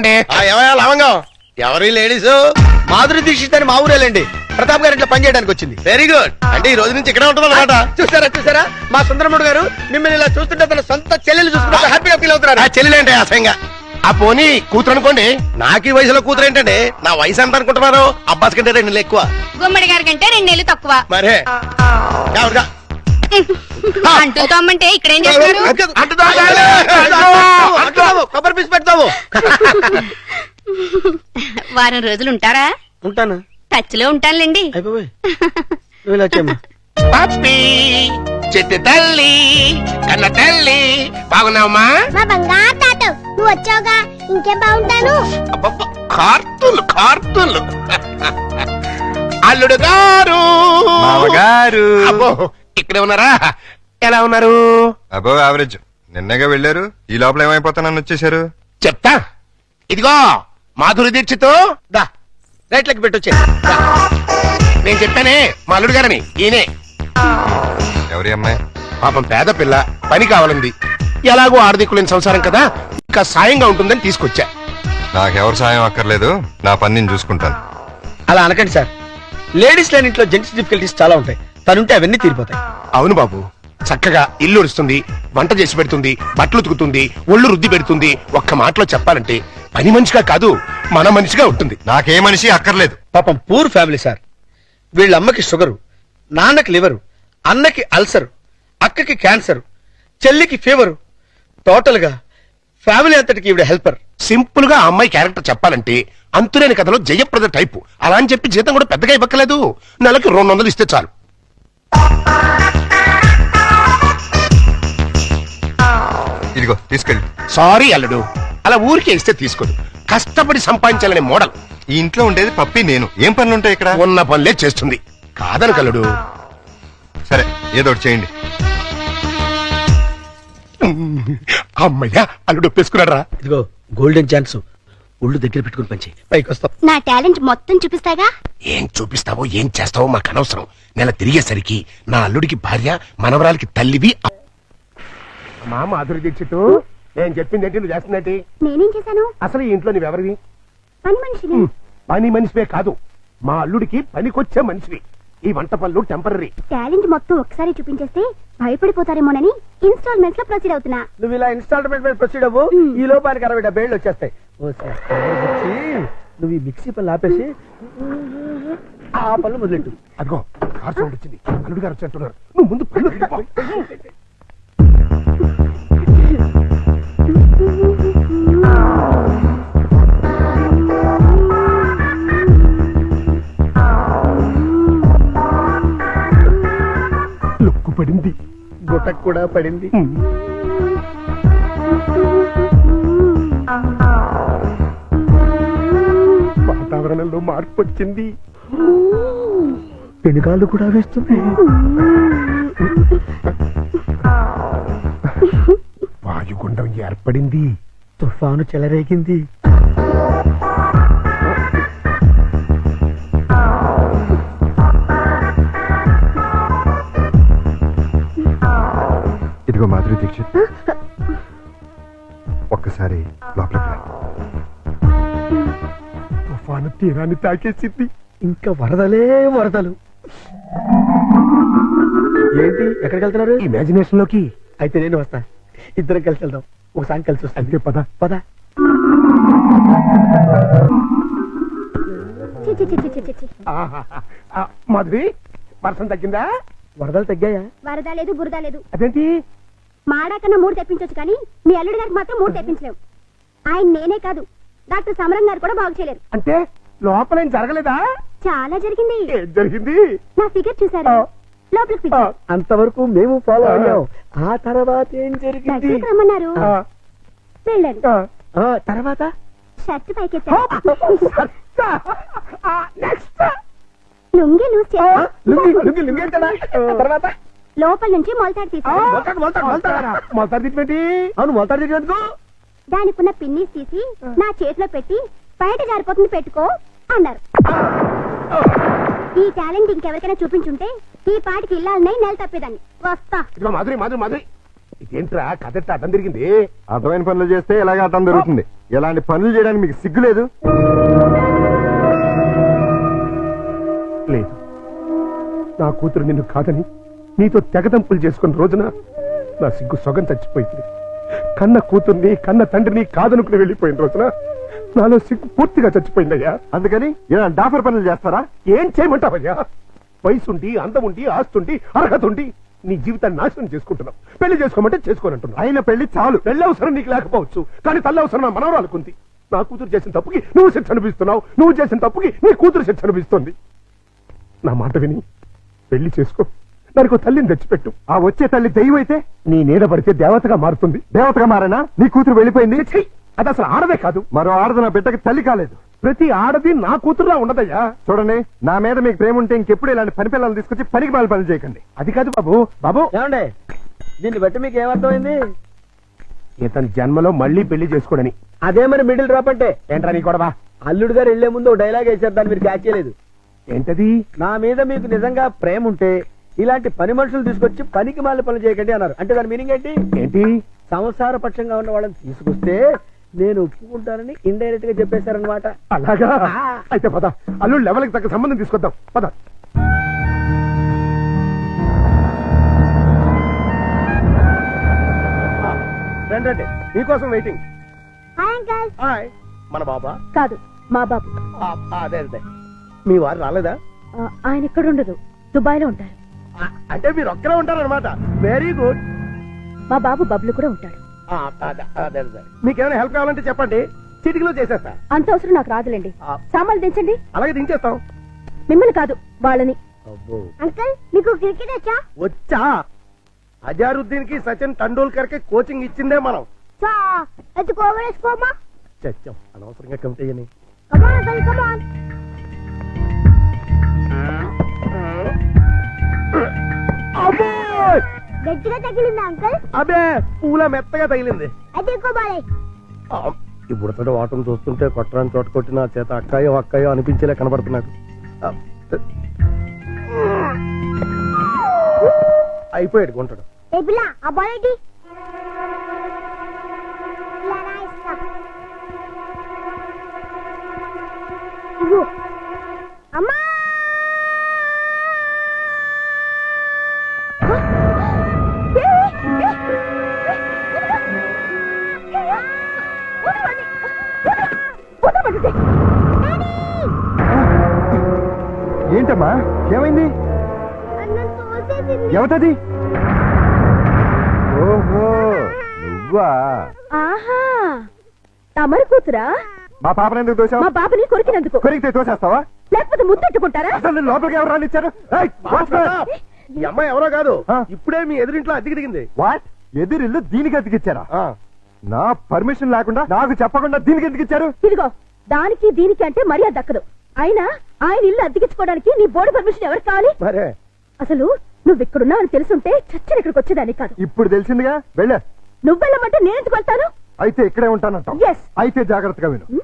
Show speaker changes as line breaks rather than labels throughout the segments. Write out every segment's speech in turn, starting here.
అండి.
లవంగం ఎవరి లేడీస్?
మాధురి దీక్షిత్ అని మా ఊరేలండి. ప్రతాప్ గారు ఇట్లా పనిచేయడానికి వచ్చింది.
Very good. అంటే ఈ రోజు నుంచి ఇక్కడే ఉంటుంది అనమాట.
చూసారా మా సుందరముడు గారు మిమ్మల్ని ఇలా చూస్తుంటే తన సొంత చెల్లెలు చూసుకుంటే హ్యాపీగా ఫీల్ అవుతున్నారు.
ఆ చెల్లెలంటే అసహ్యంగా. ఆ పోనీ కూతురు అనుకోండి. నాకు ఈ వయసులో కూతురు ఏంటండి? నా వయసు ఎంత అనుకుంటున్నారు? అబ్బాస్ కంటే 2 నెలలు ఎక్కువ.
గుమ్మడి గారి కంటే 2 నెలలు తక్కువ.
మరే ఎవరుగా?
అంటూ తమ్మంటే ఇక్కడేం చేస్తారు?
కొబ్బరి పీసు పెడతావు.
వారం రోజులు ఉంటారా?
ఉంటాను.
టచ్ లో ఉంటానులేండి.
అయిపోయి నువ్వు ఇలా వచ్చేమ్మా.
పప్పి చెట్టు తల్లి కన్న తల్లి బాగున్నావమ్మా?
మా బంగారు తాత నువ్వు వచ్చావుగా ఇంకేం బాగుంటాను.
అబ్బబ్బ, కార్తులు అల్లుడు గారు
మామగారు.
అబ్బో ఇక్కడే ఉన్నారా? ఎలా ఉన్నారు?
అబో యావరేజ్. నిన్నగా వెళ్ళారు, ఈ లోపల ఏమైపోతానని వచ్చేసారు.
చెప్తా. ఇదిగో మాధురి దీక్షిత్,
దా రైట్లకి పెట్టొచ్చే.
నేను చెప్పానే మా అల్లుడు గారని. ఈయనే.
ఎవరి అమ్మాయి?
పాపం పేద పిల్ల, పని కావాలంది. ఎలాగో ఆర్థికులేని సంసారం కదా, ఇంకా సాయంగా ఉంటుందని తీసుకొచ్చా.
నాకెవరు సాయం అక్కర్లేదు, నా పని నేను చూసుకుంటాను.
అలా అనకండి సార్. లేడీస్ లేని ఇంట్లో జెంట్స్ డిఫికల్టీస్ చాలా ఉంటాయి. తనుంటే అవన్నీ తీరిపోతాయి.
అవును బాబు, చక్కగా ఇల్లు ఉడుస్తుంది, వంట చేసి పెడుతుంది, బట్టలు ఉతుకుతుంది, ఒళ్ళు రుద్ది పెడుతుంది. ఒక్క మాటలో చెప్పాలంటే పని మనిషిగా కాదు, మన మనిషిగా ఉంటుంది.
నాకే మనిషి అక్కర్లేదు.
పాపం పూర్ ఫ్యామిలీ సార్. వీళ్ళ అమ్మకి షుగరు, నాన్నకి లివరు, అన్నకి అల్సరు, అక్కకి క్యాన్సర్, చెల్లికి ఫీవరు. టోటల్ గా ఫ్యామిలీ అంతటికి ఈవిడ హెల్పర్.
సింపుల్ గా ఆ అమ్మాయి క్యారెక్టర్ చెప్పాలంటే అంతులేని కథలో జయప్రద టైపు. అలా అని చెప్పి జీతం కూడా పెద్దగా ఇవ్వక్కలేదు. నెలకి 200 ఇస్తే చాలు.
ఇదిగో తీసుకెళ్ళి.
సారీ అల్లుడు, అలా ఊరికే ఇస్తే తీసుకోదు. కష్టపడి సంపాదించాలనే మోడల్.
ఈ ఇంట్లో ఉండేది పప్పి నేను. ఏం పనులుంటాయి ఇక్కడ?
ఉన్న పనులే చేస్తుంది. కాదని కల్లుడు.
సరే ఏదో ఒకటి చేయండి.
అమ్మయ్యా, అల్లుడు ఒప్పేసుకున్నాడు రా.
ఇదిగో గోల్డెన్ ఛాన్స్. ఒళ్ళు దగ్గర పెట్టుకుని పంచి పైకి వస్తాం.
నా టాలెంట్ మొత్తం చూపిస్తాగా.
ఏం చూపిస్తావో ఏం చేస్తావో మాకు అనవసరం. నెల తిరిగేసరికి నా అల్లుడికి భార్య, మనవరాలకి తల్లివి. మా మాధురి దీక్షిత్, నేను చెప్పింది ఏంటి, నువ్వు చేస్తున్నట్టు?
నేనేం చేశాను?
అసలు ఈ ఇంట్లో నువ్వెవరివి?
పని మనిషిని.
పని మనిషివే కాదు, మా అల్లుడికి పనికొచ్చే మనిషివి. ఈ వంట పనులు టెంపరీ.
టాలెంట్ మొత్తం ఒకసారి చూపించేస్తే భయపడిపోతారేమోనని ఇన్స్టాల్మెంట్స్ లో ప్రొసీడ్ అవుతున్నా.
నువ్వు ఇలా ఇన్స్టాల్మెంట్ మీద ప్రొసీడ్ అవ్వు. ఈ లోపానికి 60-70 ఏళ్ళు వచ్చేస్తాయి. నువ్వు ఈ మిక్సీ పనులు ఆపేసి ఆ పనులు మొదలెట్టు.
అదిగో కార్ సౌండ్ వచ్చింది, అల్లుడు గారు వచ్చేస్తున్నారు. నువ్వు ముందు పనులు తీసుకో. లుక్కు పడింది,
గుటకు కూడా పడింది.
వాతావరణంలో మార్పు వచ్చింది.
పెనుగాళ్ళు కూడా వేస్తున్నాయి.
వాయుగుండం ఏర్పడింది.
తుఫాను చెలరేగింది.
ఇదిగో మాధురి దీక్షిత్, ఒక్కసారి లోపలికి రా.
తుఫాను తీరాన్ని తాకేసింది.
ఇంకా వరదలే వరదలు. ఏంటి ఎక్కడికి వెళ్తున్నారు?
ఇమాజినేషన్ లోకి.
అయితే నేను వస్తా. ఇద్దరం కలిసి వెళ్దాం. ఒకసారి కలిసి వస్తాం.
అంతే పద.
పద.
చి, చి, చి, చి, చి, చి, చి.
మాధురి, వర్షం తగ్గిందా?
వరదలు తగ్గాయా?
వరద లేదు బురద లేదు.
అదేంటి?
మాడా కన్నా 3 తెప్పించొచ్చు కానీ మీ అల్లుడి గారికి మాత్రం 3 తెప్పించలేవు. ఆయన నేనే కాదు, డాక్టర్ సమరం గారు కూడా బాగు చేయలేరు.
అంటే లోపల ఏం జరగలేదా?
చాలా జరిగింది.
ఏం జరిగింది?
నా ఫిగర్ చూసారా? లోపలికి పిలిచారు.
అంతవరకు మేము ఫాలో అయ్యాం. ఆ తర్వాత ఏం జరిగింది?
దగ్గరికి రమ్మన్నారు. వెళ్ళాను.
తర్వాత
షర్ట్ పైకెత్తారు. లుంగి లూజ్ చేశారు.
తర్వాత
లోపల నుంచి మొలతాడు తీశారు.
మొలతాడు తిట్టి.
అవును మొలతాడు తీసేందుకు
దానికున్న పిన్నీస్ తీసి నా చేతిలో పెట్టి బయట జారిపోతుంది పెట్టుకో అన్నారు. ఈ టాలెంట్ ఇంకెవరికైనా చూపించుంటే ఈ పాటికి ఇల్లాలనే నెల తప్పేదాన్ని. వస్తా.
మాధురి మాధురి మాధురి, ఇదేంట్రా కథ అడ్డం తిరిగింది?
అర్థమైన పనులు చేస్తే ఇలాగే అర్థం జరుగుతుంది. ఇలాంటి పనులు చేయడానికి మీకు సిగ్గు లేదు?
లేదు, నా కూతురు నిన్ను కాదని నీతో తెగదంపులు చేసుకున్న రోజున నా సిగ్గు సొగం చచ్చిపోయింది. కన్న కూతుర్ని కన్న తండ్రిని కాదనుకుని వెళ్ళిపోయిన రోజున నాలో సిగ్గు పూర్తిగా చచ్చిపోయిందయ్యా.
అందుకని ఇలా డాఫర్ పనులు చేస్తారా?
ఏం చేయమంటావయ్యా? వయసుండి, అందముండి, ఆస్తుండి, అర్హత ఉండి నీ జీవితాన్ని నాశనం చేసుకుంటున్నావు. పెళ్లి చేసుకోమంటే చేసుకోనంటున్నావు.
అయిన పెళ్లి చాలు.
పెళ్లి అవసరం నీకు లేకపోవచ్చు, కానీ తల్లి అవసరం నా మనవరాలకుంది. నా కూతురు చేసిన తప్పుకి నువ్వు శిక్ష అనిపిస్తున్నావు, నువ్వు చేసిన తప్పుకి నీ కూతురు శిక్ష అనిపిస్తుంది. నా మాట విని పెళ్లి చేసుకో, దానికి తల్లిని తెచ్చిపెట్టు.
ఆ వచ్చే తల్లి దెయ్యం అయితే
నీ నీడ పడితే దేవతగా మారుతుంది.
దేవతగా మారేనా? నీ కూతురు వెళ్ళిపోయింది.
ఛీ! అది అసలు ఆడదే కాదు.
మరో ఆడది నా బిడ్డకి తల్లి కాలేదు.
ప్రతి ఆడది నా కూతురులా ఉండదయ్యా.
చూడండి, నా మీద మీకు ప్రేమ ఉంటే ఇంకెప్పుడు ఇలాంటి పని పిల్లలు తీసుకొచ్చి పనికి మాలి పనులు చేయకండి.
అది కాదు బాబు. బాబు,
ఏమండి దీన్ని బట్టి మీకు ఏమర్థమైంది?
ఇతని జన్మలో మళ్ళీ పెళ్లి చేసుకోడని.
అదే మరి మిడిల్ డ్రాప్ అంటే.
ఏంట్రా నీ గొడవ?
అల్లుడు గారు వెళ్లే ముందు డైలాగ్ వేశారు, దాన్ని మీరు క్యాచ్ చేయలేదు.
ఏంటది?
నా మీద మీకు నిజంగా ప్రేమ ఉంటే ఇలాంటి పని మనుషులు తీసుకొచ్చి పనికి మాలి పనులు చేయకండి అన్నారు. అంటే దాని మీనింగ్ ఏంటి?
ఏంటి?
సంసార పక్షంగా ఉన్న వాళ్ళని తీసుకొస్తే నేను ఒప్పుకుంటానని ఇండైరెక్ట్ గా చెప్పేశారనమాట.
అలాగా? అయితే పద, అల్లుడు లెవెల్కి తగ్గ సంబంధం తీసుకొద్దాం. పద. రండి, మీకోసం వెయిటింగ్.
Hi uncle.
హాయ్. మన బాబా?
కాదు, మా బాబు.
అదే అదే. మీ వారు రాలేదా?
ఆయన ఇక్కడ ఉండదు, దుబాయ్ లో ఉంటారు.
అంటే మీరు ఒక్కరే ఉంటారనమాట. Very good.
మా బాబు బబ్లు కూడా ఉంటాడు.
మీకేమైనా హెల్ప్ కావాలంటే చెప్పండి, చిటికలో చేసేస్తా.
అంత అవసరం నాకు రాదులేండి. సామాన్లు దించండి.
అలాగే దించేస్తాం.
మిమ్మల్ని కాదు, వాళ్ళని.
అంకల్,
మీకు క్రికెట్ వచ్చా?
వచ్చా? అజారుద్దీన్ కి సచిన్ టెండూల్కర్ కి కోచింగ్ ఇచ్చిందే మనం. చచ్చాం అనవసరంగా కమిటీ అని.
గట్టిగా తగిలింది అంకల్.
అబే, పూల మెత్తగా తగిలింది.
అయితే ఎక్కువ
ఇప్పుడు వాటం చూస్తుంటే కొట్టరాని చోట కొట్టిన చేత అక్కాయో అక్కాయో అనిపించేలా కనబడుతున్నాడు. అయిపోయాడు గుంటడు.
ఆ బాల్ ఏంటి? అమ్మా,
ఏంటమ్మా, ఏమైంది? ఎవతది? ఓహో, నువ్వా?
ఆహా, తమరి కూతురా?
మా పాపను ఎందుకు తోసావు?
మా బాబుని కొరికినందుకు.
కొరికితే తోసేస్తావా?
లేకపోతే ముద్దెట్టుకుంటారా?
అసలు లోపలికి ఎవరు రానిచ్చారు?
ఈ అమ్మాయి ఎవరో కాదు,
ఆ.
ఇప్పుడే మీ ఎదురింట్లో అద్దెకి దిగింది.
వాట్? ఎదురిల్లు దీనికి అతికిచ్చారా? నా పర్మిషన్ లేకుండా నాకు చెప్పకుండా దీనికి ఎందుకు ఇచ్చారు?
ఇదిగో, దానికి దీనికి అంటే మర్యాద దక్కదు. అయినా ఆయన ఇల్లు అద్దెకించుకోవడానికి నీ బోర్డు పర్మిషన్ ఎవరికి కావాలి?
మరే
అసలు నువ్వు ఇక్కడున్నావని తెలుసుంటే చచ్చిన ఇక్కడికి వచ్చేదాన్ని కాదు.
ఇప్పుడు తెలిసిందిగా, వెళ్ళా.
నువ్వు వెళ్ళమంటే నేను ఎందుకు వెళ్తాను?
అయితే ఇక్కడే ఉంటానంటావు.
Yes.
అయితే జాగ్రత్తగా విను.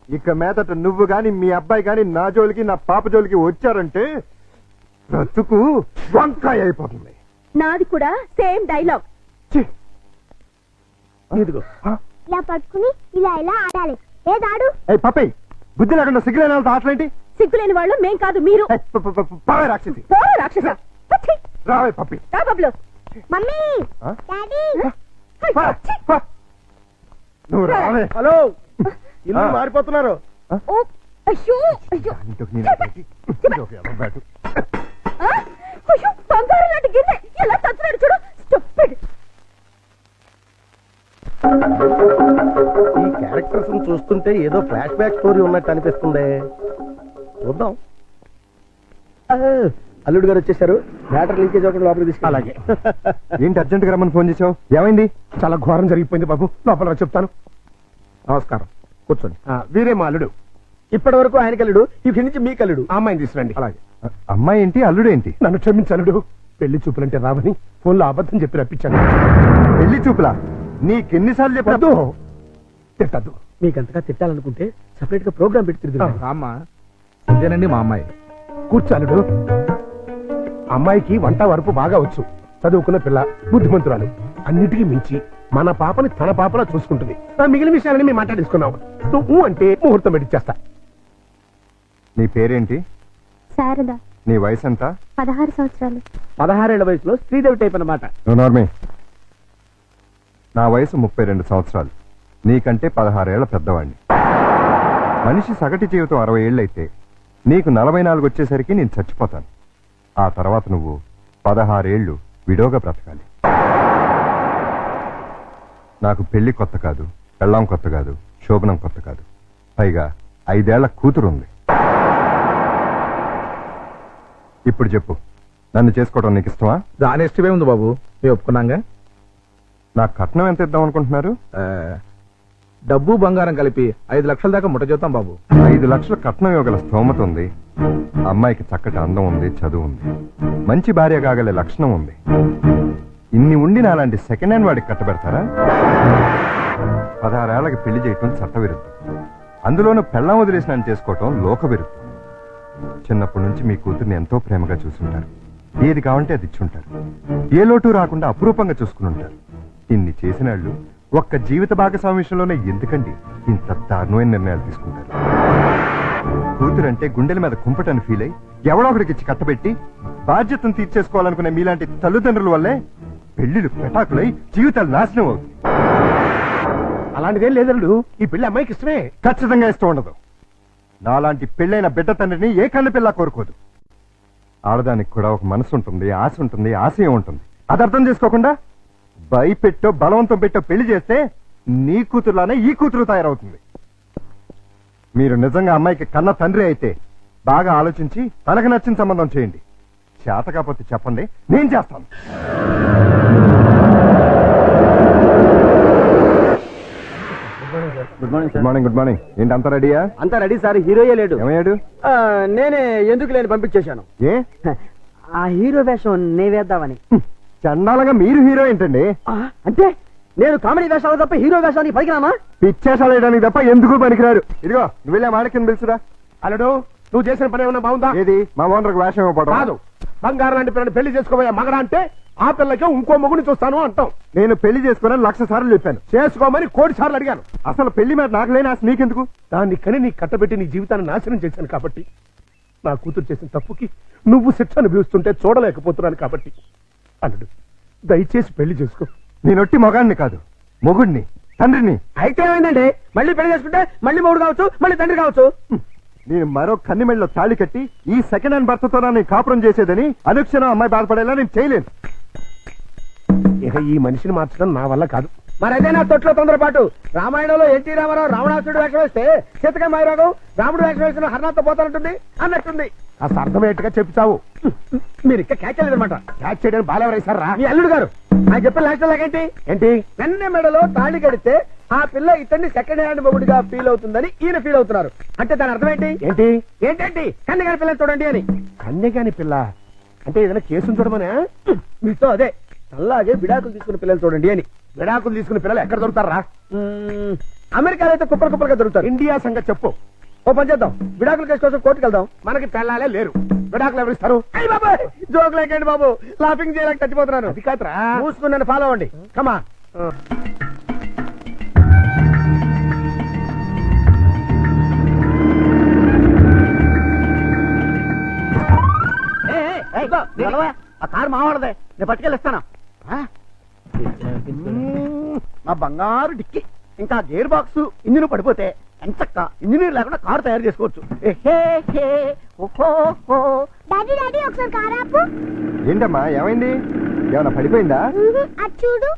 ఇక మీదట నువ్వు గాని మీ అబ్బాయి గాని నా జోలికి నా పాప జోలికి వచ్చారంటే బ్రతుకు వంకాయ అయిపోతుంది.
నాది కూడా సేమ్ డైలాగ్.
ఛీ!
ఇదిగో.
ఇలా పట్టుకుని ఇలా ఇలా ఆడాలి. ఏదాడు?
ఏయ్ పప్పి, బుద్ధి లేకుండా సిగ్గులేని వాళ్ళతో ఆటలేంటి?
సిగ్గులేని వాళ్ళు మేం కాదు, మీరు.
ఏయ్, పావే రాక్షసి.
పోరా రాక్షస. పచ్చి.
రావే పప్పి.
రా బబ్లు. మమ్మీ,
ఆ?
డాడీ.
పా, పా. నువ్వు రావే.
హలో, ఇల్లు మారిపోతున్నారు.
ఓ, అయ్యో, అయ్యో.
ఇంటికి నేను పెట్టి, ఇదొక ఎర్ర బ్యాటు.
ఆ? అయ్యో, బంగారం లాంటి గిన్నె ఎలా తచ్చున్నాడు చూడు. Stupid.
ఈ క్యారెక్టర్స్ చూస్తుంటే ఏదో ఫ్లాష్ బ్యాక్ స్టోరీ ఉన్నట్టు అనిపిస్తుంది. చూద్దాం.
అల్లుడు గారు వచ్చేసారు. బ్యాటర్ లీకేజ్ అవ్వకుండా లోపలికి తీసుకు.
అలాగే.
ఏంటి అర్జెంట్ గా రమ్మని ఫోన్ చేసావు? ఏమైంది?
చాలా ఘోరం జరిగిపోయింది బాబు. లోపల చెప్తాను. నమస్కారం, కూర్చోండి. వీరే మా అల్లుడు.
ఇప్పటి వరకు ఆయన కల్లుడు, ఇక్కడి నుంచి మీ కల్లుడు.
ఆ అమ్మాయిని తీసుకురండి.
అలాగే. అమ్మాయి ఏంటి, అల్లుడు ఏంటి?
నన్ను క్షమించలుడు. పెళ్లి చూపులంటే రావని ఫోన్లో అబద్ధం చెప్పి రప్పించాను.
పెళ్లి చూపులా? నీకెన్నిసార్లు చెప్పద్దు?
తిట్టద్దు.
మీకంతగా తిట్టాలనుకుంటే సెపరేట్ గా ప్రోగ్రామ్ పెట్టి తిరుగుతాం.
రామ్మా, ఇదేనండి మా అమ్మాయి.
కూర్చాలుడు. అమ్మాయికి వంట వరపు బాగా వచ్చు, చదువుకున్న పిల్ల, బుద్ధిమంతురాలు. అన్నిటికీ మించి మన పాపని తన పాపలా చూసుకుంటుంది. మిగిలిన విషయాలని మేము మాట్లాడేసుకున్నాం. నువ్వు అంటే ముహూర్తం పెట్టిచ్చేస్తా.
నీ పేరేంటి?
శారద,
నీ వయసు ఎంత?
16 సంవత్సరాలు.
16 ఏళ్ల వయసులో శ్రీదేవి టైప్ అన్నమాట.
నార్మే. నా వయసు 32 సంవత్సరాలు. నీకంటే 16 ఏళ్ల పెద్దవాడిని. మనిషి సగటు జీవితం 60 ఏళ్ళైతే నీకు 44 వచ్చేసరికి నేను చచ్చిపోతాను. ఆ తర్వాత నువ్వు 16 ఏళ్ళు విడోగా బ్రతకాలి. నాకు పెళ్లి కొత్త కాదు, పెళ్ళాం కొత్త కాదు, శోభనం కొత్త కాదు. పైగా 5 ఏళ్ల కూతురుంది. ఇప్పుడు చెప్పు, నన్ను చేసుకోవడం నీకు ఇష్టమా?
దాని ఇష్టమే ఉంది బాబు, మేము ఒప్పుకున్నాగా.
నాకు కట్నం ఎంత ఇద్దాం అనుకుంటున్నారు?
డబ్బు బంగారం కలిపి 5 లక్షల దాకా ముట్ట చూద్దాం బాబు.
5 లక్షల కట్నం ఇవ్వగల స్తోమత ఉంది. అమ్మాయికి చక్కటి అందం ఉంది, చదువు ఉంది, మంచి భార్య కాగలే లక్షణం ఉంది. ఇన్ని ఉండి నాలాంటి సెకండ్ హ్యాండ్ వాడికి కట్టబెడతారా? 16 ఏళ్ళకి పెళ్లి చేయటం చట్టవిరుద్ధం. అందులోనూ పెళ్ళాం వదిలేసిన చేసుకోవటం లోకవిరుద్ధం. చిన్నప్పటి నుంచి మీ కూతుర్ని ఎంతో ప్రేమగా చూసుంటారు. ఏది కావంటే అది ఇచ్చుంటారు. ఏ లోటు రాకుండా అపురూపంగా చూసుకుని ఉంటారు. ఇన్ని చేసినాళ్ళు ఒక్క జీవిత భాగస్వామి విషయంలోనే ఎందుకండి ఇంత దారుణమైన నిర్ణయాలు తీసుకుంటారు? కూతురంటే గుండెల మీద కుంపటని ఫీల్ అయి ఎవడో ఒకడికి ఇచ్చి కట్టబెట్టి బాధ్యతను తీర్చేసుకోవాలనుకునే మీలాంటి తల్లిదండ్రుల వల్లే పెళ్లిళ్ళు పెటాకులై జీవితాలు నాశనం అవుతుంది.
అలాంటిదేం లేదల్లుడు. ఈ పెళ్లి అమ్మాయికి ఇష్టమే.
ఖచ్చితంగా ఇష్టం ఉండదు. నాలాంటి పెళ్ళైన బిడ్డ తండ్రిని ఏ కన్ను పిల్ల కోరుకోదు. ఆడదానికి కూడా ఒక మనసు ఉంటుంది, ఆశ ఉంటుంది, ఆశయం ఉంటుంది. అది అర్థం చేసుకోకుండా భయపెట్టో బలవంతం పెట్టో పెళ్లి చేస్తే నీ కూతురులానే ఈ కూతురు తయారవుతుంది. మీరు నిజంగా అమ్మాయికి కన్న తండ్రి అయితే బాగా ఆలోచించి తనకు నచ్చిన సంబంధం చేయండి. చేత కాకపోతే చెప్పండి, నేను చేస్తాను. Good morning. Good morning. ఏంటి అంతా రెడీయా?
అంతా రెడీ సార్, హీరోయే లేడు.
ఏమయ్యాడు?
నేనే ఎందుకు లేని పంపించేశాను.
ఏ
ఆ హీరో వేషం నే వేద్దామని.
చండాలంగా మీరు హీరో ఏంటండి?
అంటే నేను కామెడీ వేషాలు తప్ప హీరో వేషానికి పనికిరామా?
పిచ్చేసాలు వేయడానికి తప్ప ఎందుకు పనికిరారు. ఇదిగో నువ్వు వెళ్ళా మాడకిని పిలుచురా.
అల్లుడు, నువ్వు చేసిన పని ఏమన్నా బాగుందా?
ఏది మా ఓనర్కి వేషం ఇవ్వడం
కాదు. బంగారం లాంటి పిల్లని పెళ్లి చేసుకోబోయే మగడా అంటే ఆ పిల్లకి ఇంకో మొగుని చూస్తాను అంటాం.
నేను పెళ్లి చేసుకోవాలని 1,00,000 సార్లు చెప్పాను.
చేసుకోమని 1,00,00,000 సార్లు అడిగాను.
అసలు పెళ్లి మీద నాకు లేని ఆశ నీకెందుకు?
దాన్ని కని నీ కట్టబెట్టి నీ జీవితాన్ని నాశనం చేశాను కాబట్టి, నా కూతురు చేసిన తప్పుకి నువ్వు శిక్ష అనుభవిస్తుంటే చూడలేకపోతున్నాను కాబట్టి, అల్లుడు దయచేసి పెళ్లి చేసుకో.
నేనొట్టి మొగాడిని కాదు, మొగుడిని, తండ్రిని.
అయితే ఏమైందండి? మళ్ళీ పెళ్లి చేసుకుంటే మళ్ళీ మొగుడు కావచ్చు, మళ్ళీ తండ్రి కావచ్చు.
నేను మరో కన్నిమెళ్ళలో తాళి కట్టి ఈ సెకండ్ హ్యాండ్ భర్తతో నేను కాపురం చేసేదని అనుక్షణం అమ్మాయి బాధపడేలా నేను చేయలేను.
ఇక ఈ మనిషిని మార్చడం నా వల్ల కాదు.
మరైతే నా తొట్లో తొందరపాటు. రామాయణంలో ఎన్టీ రామారావు రావణాసుడు వేషం వేస్తే సీతకాయ మాయరాగం రాముడు వేషం వేసిన హర్నాథ్తో పోతానంటుంది అన్నట్టుంది.
కాస్త అర్థమయ్యేట్టుగా చెప్తావు.
మీరు ఇంకా క్యాచ్ చేయలేదన్నమాట.
క్యాచ్ చేయడానికి బాలెవరేశారా?
మీ అల్లుడు గారు ఆయన చెప్పిన లాస్ట్ లాగేంటి?
ఏంటి?
వెన్న మెడలో తాళి కడితే ఆ పిల్ల ఇతన్ని సెకండ్ హ్యాండ్ మొగుడిగా ఫీల్ అవుతుందని ఈయన ఫీల్ అవుతున్నారు. అంటే దాని అర్థం ఏంటి?
ఏంటి?
ఏంటండి కన్ను గారి పిల్లని చూడండి అని.
కన్యగాని పిల్ల అంటే ఏదైనా కేసును చూడమనే?
మీతో అదే అలాగే విడాకులు తీసుకున్న పిల్లలు చూడండి అని.
విడాకులు తీసుకున్న పిల్లలు ఎక్కడ దొరుకుతారా?
అమెరికాలో అయితే కుప్పలు కుప్పలుగా దొరుకుతారు.
ఇండియా సంగతి చెప్పు.
ఓ పని చేద్దాం, విడాకుల కేసు కోసం కోర్టుకు వెళ్దాం.
మనకి పెళ్ళాలే లేరు, విడాకులు ఎవరు ఇస్తారు?
అయ్యి బాబాయ్, జోక్ లేకండి బాబు, లాఫింగ్ చేయలేక చచ్చిపోతున్నాను.
అది కాదురా.
మూసుకుని నన్ను ఫాలో అవ్వండి. కమా ఆ కారు మావాడదే, నేను పట్టుకెళ్ళిస్తాను. మా బంగారు డిక్కి ఇంకా గేర్ బాక్స్ ఇంజిన్ పడిపోతే ఎంచక్క ఇంజనీర్ లేకుండా కారు తయారు చేసుకోవచ్చు.
డాడీ డాడీ ఒకసారి కారు ఆపు.
ఏంటమ్మా ఏమైంది? ఏమైనా పడిపోయిందా?
అది చూడు.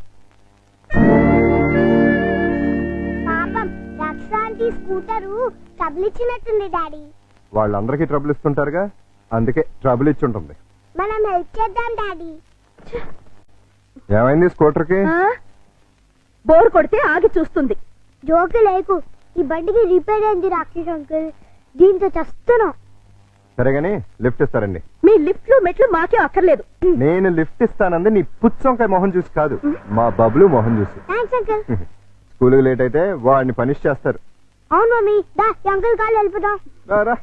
పాపం రక్షాంటి స్కూటరు ట్రబుల్ ఇచ్చినట్టుంది డాడీ.
వాళ్ళందరికీ ట్రబుల్ ఇస్తుంటారుగా, అందుకే ట్రబుల్ ఇచ్చి ఉంటుంది.
మనం హెల్ప్ చేద్దాం డాడీ.
ఏమైంది స్కూటర్కి?
బోర్ కొడితే ఆగి చూస్తుంది. జోకు లేకు, ఈ బండికి రిపేర్ అయింది రాకేష్ అంకుల్, దీంతో చస్తున్నాం.
సరేగాని లిఫ్ట్ ఇస్తారండి.
మీ లిఫ్ట్లు మెట్లు మాకే అక్కర్లేదు.
నేను లిఫ్ట్ ఇస్తానంది నీ పుచ్చంకాయ మొహం చూసి కాదు, మా బబ్లు మొహం చూసి.
Thanks uncle.
స్కూల్కి లేట్ అయితే వాడిని పనిష్ చేస్తారు.
అవును మమ్మీ, దా అంకుల్ కాళ్ళు వెళ్ళిపోదాం.
రారా.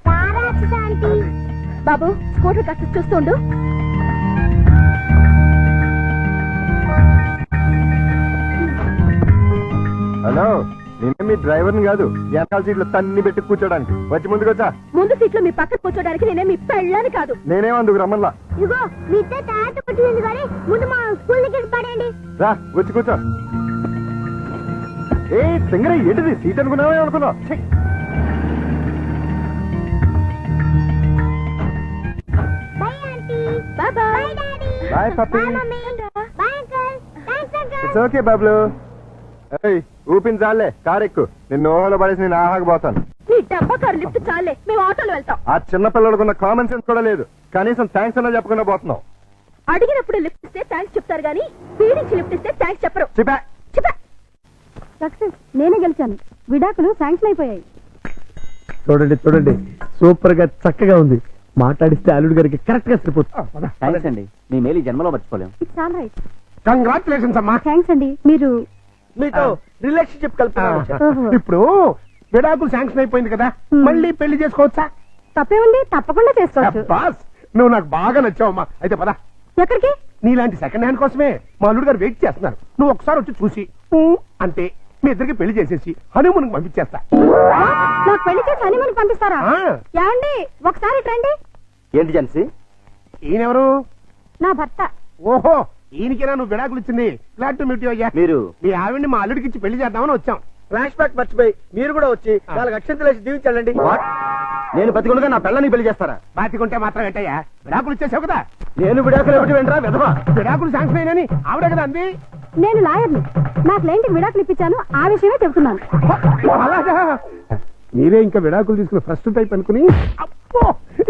బాబు స్కూటర్ కాస్త చూస్తుండు.
హలో నేనే మీ డ్రైవర్ని కాదు వెనకాల సీట్లో తన్ని పెట్టి కూర్చోడానికి వచ్చి ముందుకొచ్చా
ముందు సీట్లో మీ పక్కన కూర్చోడానికి నేనే మీ పెళ్ళని కాదు.
నేనేం అందుకు రమ్మల్లా
ఇగో మీ ఇద్దరు తయారు పట్టింది కానీ ముందు మా స్కూల్ దగ్గర పడండి.
రా వచ్చి కూర్చో. ఏ సింగరే ఏంటిది సీట్ అనుకున్నావే అనుకున్నావు.
Bye aunty. Bye bye daddy.
Bye Pappi.
Bye mummy. Bye uncle. Thanks uncle.
It's okay Bablu. ఏయ్ ఊపిన చాలే కారు ఎక్కు నిన్ను ఓహలో పడేసి నేను ఆహాకపోతాను.
నీ డబ్బా కారు లిఫ్ట్ చాలే మేము ఆటోలో వెళ్తాం.
ఆ చిన్న పిల్లలకున్న కామన్ సెన్స్ కూడా లేదు. కనీసం థ్యాంక్స్ అన్నా చెప్పకుండా పోతున్నావు.
అడిగినప్పుడు లిఫ్ట్ ఇస్తే థ్యాంక్స్ చెప్తారు కానీ పీడించి లిఫ్ట్ ఇస్తే థ్యాంక్స్ చెప్పరు.
చెప్పా
సక్సెస్ నేనే గెలిచాను. విడాకులు శాంక్షన్ అయిపోయాయి.
చూడండి చూడండి సూపర్ గా చక్కగా ఉంది. మాట్లాడిస్తే అల్లుడు గారికి కరెక్ట్ గా సరిపోతుంది.
థ్యాంక్స్ అండి మీ మేలు ఈ జన్మలో మర్చిపోలేం.
It's all right.
కంగ్రాచులేషన్స్ అమ్మా.
థ్యాంక్స్ అండి. మీరు
మీతో రిలేషన్షిప్ కలుపుతున్నాను.
ఓహో.
ఇప్పుడు విడాకులు శాంక్షన్ అయిపోయింది కదా, మళ్ళీ పెళ్లి చేసుకోవచ్చా?
తప్పే ఉంది. తప్పకుండా చేసుకోవచ్చు.
బాస్ నువ్వు నాకు బాగా నచ్చావమ్మా. అయితే పద.
ఎక్కడికి?
నీలాంటి సెకండ్ హ్యాండ్ కోసమే మా అల్లుడు గారు వెయిట్ చేస్తున్నారు. నువ్వు ఒకసారి వచ్చి చూసి అంటే మీ ఇద్దరికి పెళ్లి చేసేసి హనీమూన్ పంపించేస్తా.
నాకు పెళ్లి చేసి హనీమూన్ పంపిస్తారా?
ఆ.
ఏమండి ఒకసారి రండి.
ఏంటి జెన్సీ?
ఈయనెవరు?
నా భర్త.
ఓహో ఈయనకేనా నువ్వు విడాకులు ఇచ్చింది? గ్లాడ్ టు మీట్ యు అయ్యా.
మీరు
మీ ఆవిడ్ని మా అల్లుడికి ఇచ్చి పెళ్లి చేద్దామని వచ్చాం.
ఫ్లాష్ బ్యాక్ మర్చిపోయి మీరు కూడా వచ్చి 4 అక్షంతలు వేసి దీవించండి.
నేను బతికుండగా నా పిల్లని పెళ్లి చేస్తారా?
బాతికుంటే మాత్రం ఏంటయ్యా, విడాకులు ఇచ్చేసావు కదా.
నేను విడాకులు ఎవరి వెంటరా వెధవా?
విడాకులు శాంక్షన్ అయినని ఆవిడే కదా అంది.
నేను లాయర్ని. నా క్లయింట్కి విడాకులు ఇప్పించాను. ఆ విషయమే చెబుతున్నాను.
అలాగా మీరే ఇంకా విడాకులు తీసుకుని ఫస్ట్ టైప్ అనుకుని అబ్బో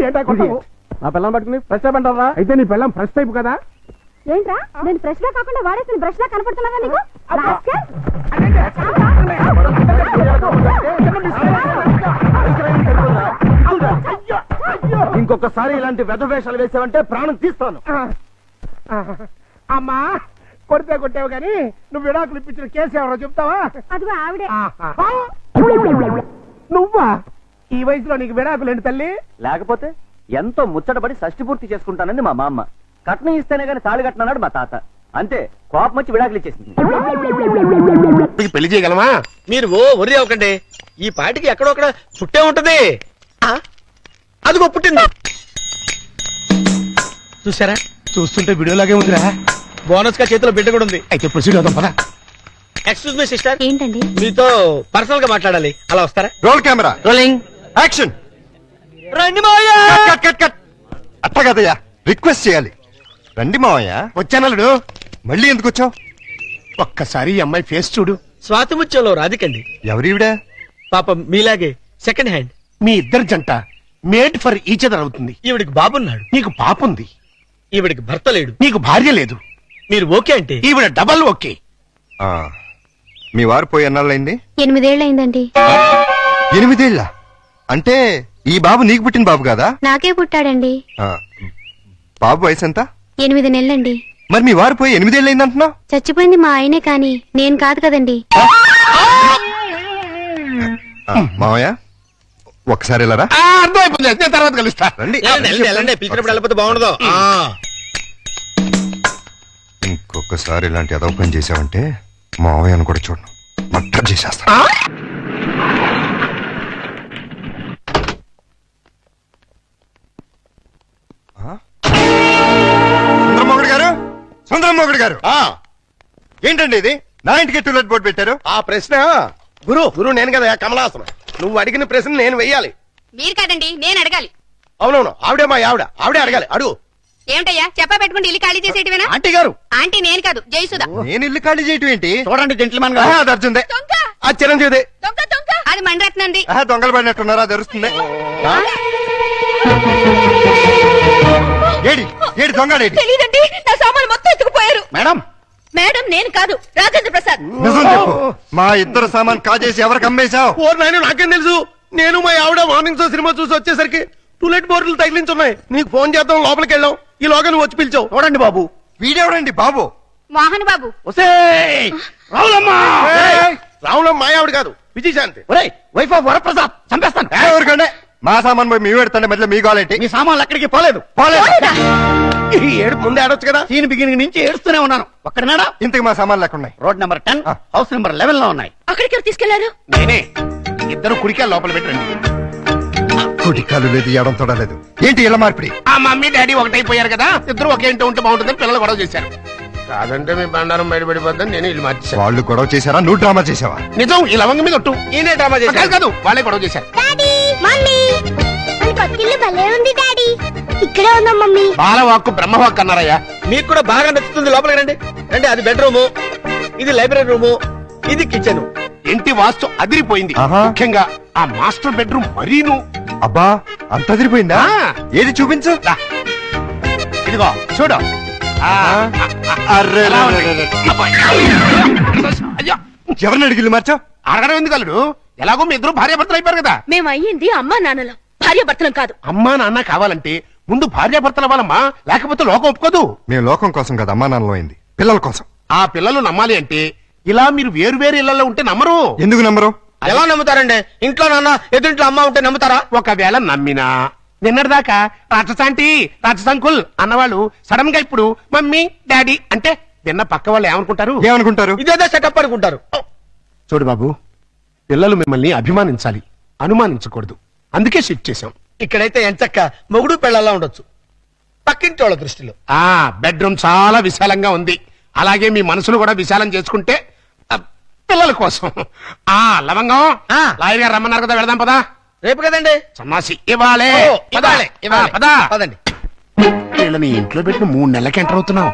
ఏంటా కొట్టావు?
నా పిల్లని పట్టుకుని ప్రశ్న
అయితే నీ పిల్లం ఫస్ట్ టైప్ కదా.
ఏంట్రా నేను ఫ్రెష్ గా కాకుండా వాడేసిన బ్రష్ లా కనపడుతున్నాగా నీకు? రాస్కెల్.
ఇంకొకసారి ఇలాంటి వెధవేషాలు వేసావంటే ప్రాణం తీస్తాను.
అమ్మా కొడితే కొట్టావు కానీ నువ్వు విడాకులు ఇప్పించిన కేసు ఎవరో చెప్తావా?
అదిగో ఆవిడే.
నువ్వా? ఈ వయసులో నీకు విడాకులు ఏంటి తల్లి?
లేకపోతే ఎంతో ముచ్చటపడి షష్టి పూర్తి చేసుకుంటానండి మా మామ. కట్నం ఇస్తేనే గాని తాళి కట్టనన్నాడు మా తాత. అంతే కోపం వచ్చి విడాకులు ఇచ్చేసింది.
పెళ్లి చేయగలమా?
మీరు ఒరి అవ్వకండి. ఈ పాటికి ఎక్కడొక్కడ పుట్టే ఉంటది. అదిగో పుట్టింది చూసారా?
చూస్తుంటే వీడియోలాగే ఉందిరా.
బోనస్ గా చేతిలో బిడ్డ కూడా ఉంది.
అయితే ప్రొసీడ్ అవుతాం పదా.
ఎక్స్క్యూజ్ మీ సిస్టర్,
ఏంటండి?
మీతో పర్సనల్ గా మాట్లాడాలి. అలా వస్తారా?
Roll camera
rolling
action.
రండి మావయ్య.
Cut cut cut. అట్ట కదయ్యా రిక్వెస్ట్ చేయాలి. రండి మావయ్య.
వచ్చానల్లుడు.
మళ్ళీ ఎందుకు వచ్చావు?
ఒక్కసారి ఈ అమ్మాయి ఫేస్ చూడు.
స్వాతిముత్యంలో రాధికండి.
ఎవరివిడా?
పాపం మీలాగే సెకండ్ హ్యాండ్.
మీ ఇద్దరు జంట మేడ్ ఫర్ ఈచ్ అదర్ అవుతుంది.
ఈవిడికి బాబున్నాడు.
నీకు పాప ఉంది.
ఈవిడికి భర్త లేడు.
నీకు భార్య లేదు.
మీరు ఓకే అంటే
ఈవిడ డబల్ ఓకే.
ఆ, మీ వారు పోయి ఎన్నాళ్ళైంది?
8 ఏళ్ళయిందండి.
8 ఏళ్ళ అంటే ఈ బాబు నీకు పుట్టిన బాబు కాదా?
నాకే పుట్టాడండి.
ఆ, బాబు వయసు ఎంత?
8 నెలలండి.
మరి మీ వారు పోయి 8 ఏళ్ళు అయిందంటున్నావు?
చచ్చిపోయింది మా ఆయనే కాని నేను కాదు కదండి.
మావయ్య ఒకసారి ఇలా రా.
అర్థమైపోయింది. నేను తర్వాత కలుస్తా.
రండి.
వెళ్ళండి. పిలిచినప్పుడు వెళ్ళకపోతే బాగుండదు.
ఇంకొకసారి ఇలాంటి అదవ పని చేసావంటే మావయ్యను కూడా చూడను, మర్డర్ చేసేస్తా. సుందరమోగుడు గారు, సుందరమోగుడు గారు, ఏంటండి ఇది? నా ఇంటికి టూలెట్ బోర్డు పెట్టారు.
ఆ ప్రశ్న గురు నేను కదా కమలాసనం. నువ్వు అడిగిన ప్రశ్న నేను వెయ్యాలి.
మీరు కాదండి నేను అడగాలి.
అవునవును ఆవిడే మా ఆవిడే అడగాలి. అడుగు.
ఏమిటయ్యా చెప్పా పెట్టుకుంటే ఇల్లు ఖాళీ చేసేటివేనా?
ఆంటీ గారు,
ఆంటీ నేను కాదు జయసుధ.
నేను ఇల్లు ఖాళీ చేయటం ఏంటి?
చూడండి జెంటిల్మెన్ గా.
అది అర్జుందే.
దొంగ
ఆ చిరంజీవి.
దొంగ దొంగ అది మండరత్నంది.
దొంగలు పడినట్టున్నారా? అది అరుస్తుంది. ఏడి ఏడి దొంగడేడి?
తెలీదండి. నా సామాన్లు మొత్తం ఎత్తుకుపోయారు.
మేడం
మేడం నేను కాదు రాజేంద్ర ప్రసాద్.
నిజం చెప్పు. మా ఇద్దరు సామాన్ కాజేసి ఎవరికి అమ్మేశావు?
ఓర్ నాయన నాకేం తెలుసు. నేను మా ఆవిడ మార్నింగ్ షో సినిమా చూసి వచ్చేసరికి టూలెట్ బోర్డులు తగిలించున్నాయి. నీకు ఫోన్ చేద్దాం లోపలికి వెళ్ళాం. ఈ లోగా నువ్వు వచ్చి పిలిచావు.
చూడండి బాబు.
వీడెవడండి బాబు?
మోహన్ బాబు.
రావులం మా ఆవిడ కాదు విజయశాంతి.
వైఫ్ ఆఫ్ వరప్రసాద్ చంపేస్తాను.
ఎవరికంటే మా సామాన్ పోయి మీ పెడతాంటే మధ్యలో మీ గోలేంటి?
మీ సామాన్లు అక్కడికి పోలేదు.
ఈ ఏడు ముందే ఆడొచ్చు కదా.
సీన్ బిగినింగ్ నుంచి ఏడుస్తూనే ఉన్నాను. ఒక్కడనాడా?
ఇంతకు మా సామాన్లు ఎక్కడున్నాయి?
రోడ్ నెంబర్ 10 హౌస్ నెంబర్ 11 లో ఉన్నాయి.
అక్కడికి ఎవరు తీసుకెళ్లారు?
నేనే. ఇద్దరు కుడికాయలు లోపల పెట్టండి.
కుటికాలు లేదు, ఎడం తొడలేదు. ఏంటి ఇలా మార్పిడి?
ఆ మమ్మీ డాడీ ఒకటైపోయారు కదా, ఇద్దరు ఒకే ఇంట్లో ఉంటే బాగుంటుందని పిల్లలు గొడవ చేశారు. కాదంటే మీ బండారం బయటపడిపోద్దని నేను ఇల్లు మార్చేశాను.
వాళ్ళు గొడవ చేశారా, నువ్వు డ్రామా చేసావా?
నిజం, ఈ లవంగం మీద ఒట్టు.
ఈయనే డ్రామా చేశారు.
కాదు వాళ్ళే గొడవ చేశారు.
డాడీ మమ్మీ మన కొత్తిల్లు భలే ఉంది డాడీ. ఇక్కడే ఉందాం మమ్మీ.
బాలవాక్కు బ్రహ్మవాక్కు అన్నారయ్యా.
మీకు కూడా బాగా నచ్చుతుంది. లోపలికి రండి. రండి. అది బెడ్రూము, ఇది లైబ్రరీ రూము, ఇది కిచెన్.
ఇంటి వాస్తు అదిరిపోయింది.
ఆహా.
ముఖ్యంగా ఆ మాస్టర్ బెడ్రూమ్ మరీను.
అబ్బా అంత అదిరిపోయిందా?
ఆ.
ఏది చూపించు.
రా. ఇదిగో చూడు. ఆ,
అర్రే
ఎలా ఉంది? అబ్బాయి. అయ్యో,
ఎవరిని అడిగిల్లు మార్చావు?
అడగడం ఎందుకు అల్లుడు? ఎలాగో మీ ఇద్దరు భార్యాభర్తలు అయిపోయారు కదా.
మేము అయ్యింది అమ్మా నాన్నలం, భార్య భర్తలం కాదు.
అమ్మా నాన్న కావాలంటే ముందు భార్యాభర్తలు అవ్వాలమ్మా, లేకపోతే లోకం ఒప్పుకోదు.
మేము లోకం కోసం కదా అమ్మా నాన్నలో అయింది, పిల్లల కోసం.
ఆ పిల్లలు నమ్మాలి అంటే ఇలా మీరు వేరు వేరు ఇళ్లలో ఉంటే నమ్మరు.
ఎందుకు నమ్మరు?
ఎలా నమ్ముతారండి? ఇంట్లో నాన్న ఎదుంట్లో అమ్మ ఉంటే నమ్ముతారా?
ఒకవేళ నమ్మినా నిన్నటిదాకా రాక్షసాంటి రాక్షసంకుల్ అన్నవాళ్ళు సడన్ గా ఇప్పుడు మమ్మీ డాడీ అంటే విన్న పక్క వాళ్ళు ఏమనుకుంటారు?
ఏమనుకుంటారు?
ఇదేదో సెటప్ అనుకుంటారు.
చూడు బాబు, పిల్లలు మిమ్మల్ని అభిమానించాలి, అనుమానించకూడదు. అందుకే షిఫ్ట్ చేశాం.
ఇక్కడైతే ఎంచక్క మొగుడు పెళ్ళలా ఉండొచ్చు. పక్కింటి వాళ్ళ దృష్టిలో
ఆ బెడ్రూమ్ చాలా విశాలంగా ఉంది. అలాగే మీ మనసును కూడా విశాలం చేసుకుంటే పిల్లల కోసం. ఆ లవంగం లాయర్ గారు రమ్మన్నారు కదా, వెళదాం పదా.
రేపు కదండి.
సన్నాసి ఇవ్వాలే. పదా.
పదండి.
వీళ్ళని ఇంట్లో పెట్టిన 3 నెలలకి ఎంటర్ అవుతున్నావు.